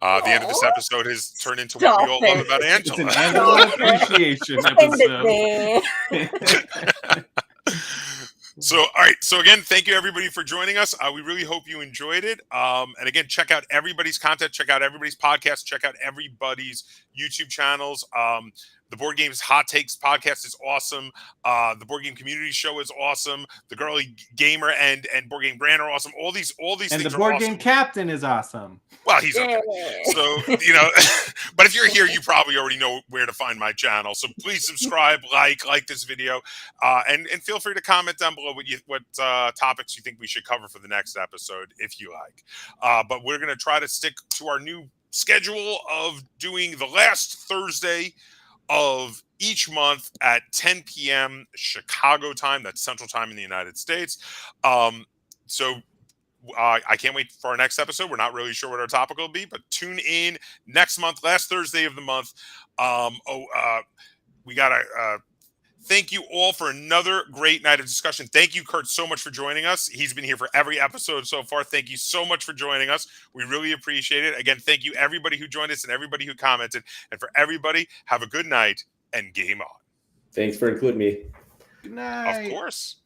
the end of this episode has turned into what we all love about It's an Angela. Angela appreciation Send episode. it there. So, all right. So again, thank you everybody for joining us. We really hope you enjoyed it. And again, check out everybody's content, check out everybody's podcast, check out everybody's YouTube channels. The Board Games Hot Takes podcast is awesome. The Board Game Community Show is awesome. The Girly Gamer and Board Game Gran are awesome. All these And things the are Board awesome. Game Captain is awesome. Well, he's okay. So, but if you're here, you probably already know where to find my channel. So please subscribe, like this video, and feel free to comment down below what topics you think we should cover for the next episode, if you like. But we're going to try to stick to our new schedule of doing the last Thursday of each month at 10 p.m. Chicago time. That's Central Time in the United States. So I can't wait for our next episode. We're not really sure what our topic will be, but tune in next month, last Thursday of the month. We got to thank you all for another great night of discussion. Thank you, Kurt, so much for joining us. He's been here for every episode so far. Thank you so much for joining us. We really appreciate it. Again, thank you everybody who joined us and everybody who commented. And for everybody, have a good night and game on. Thanks for including me. Good night. Of course.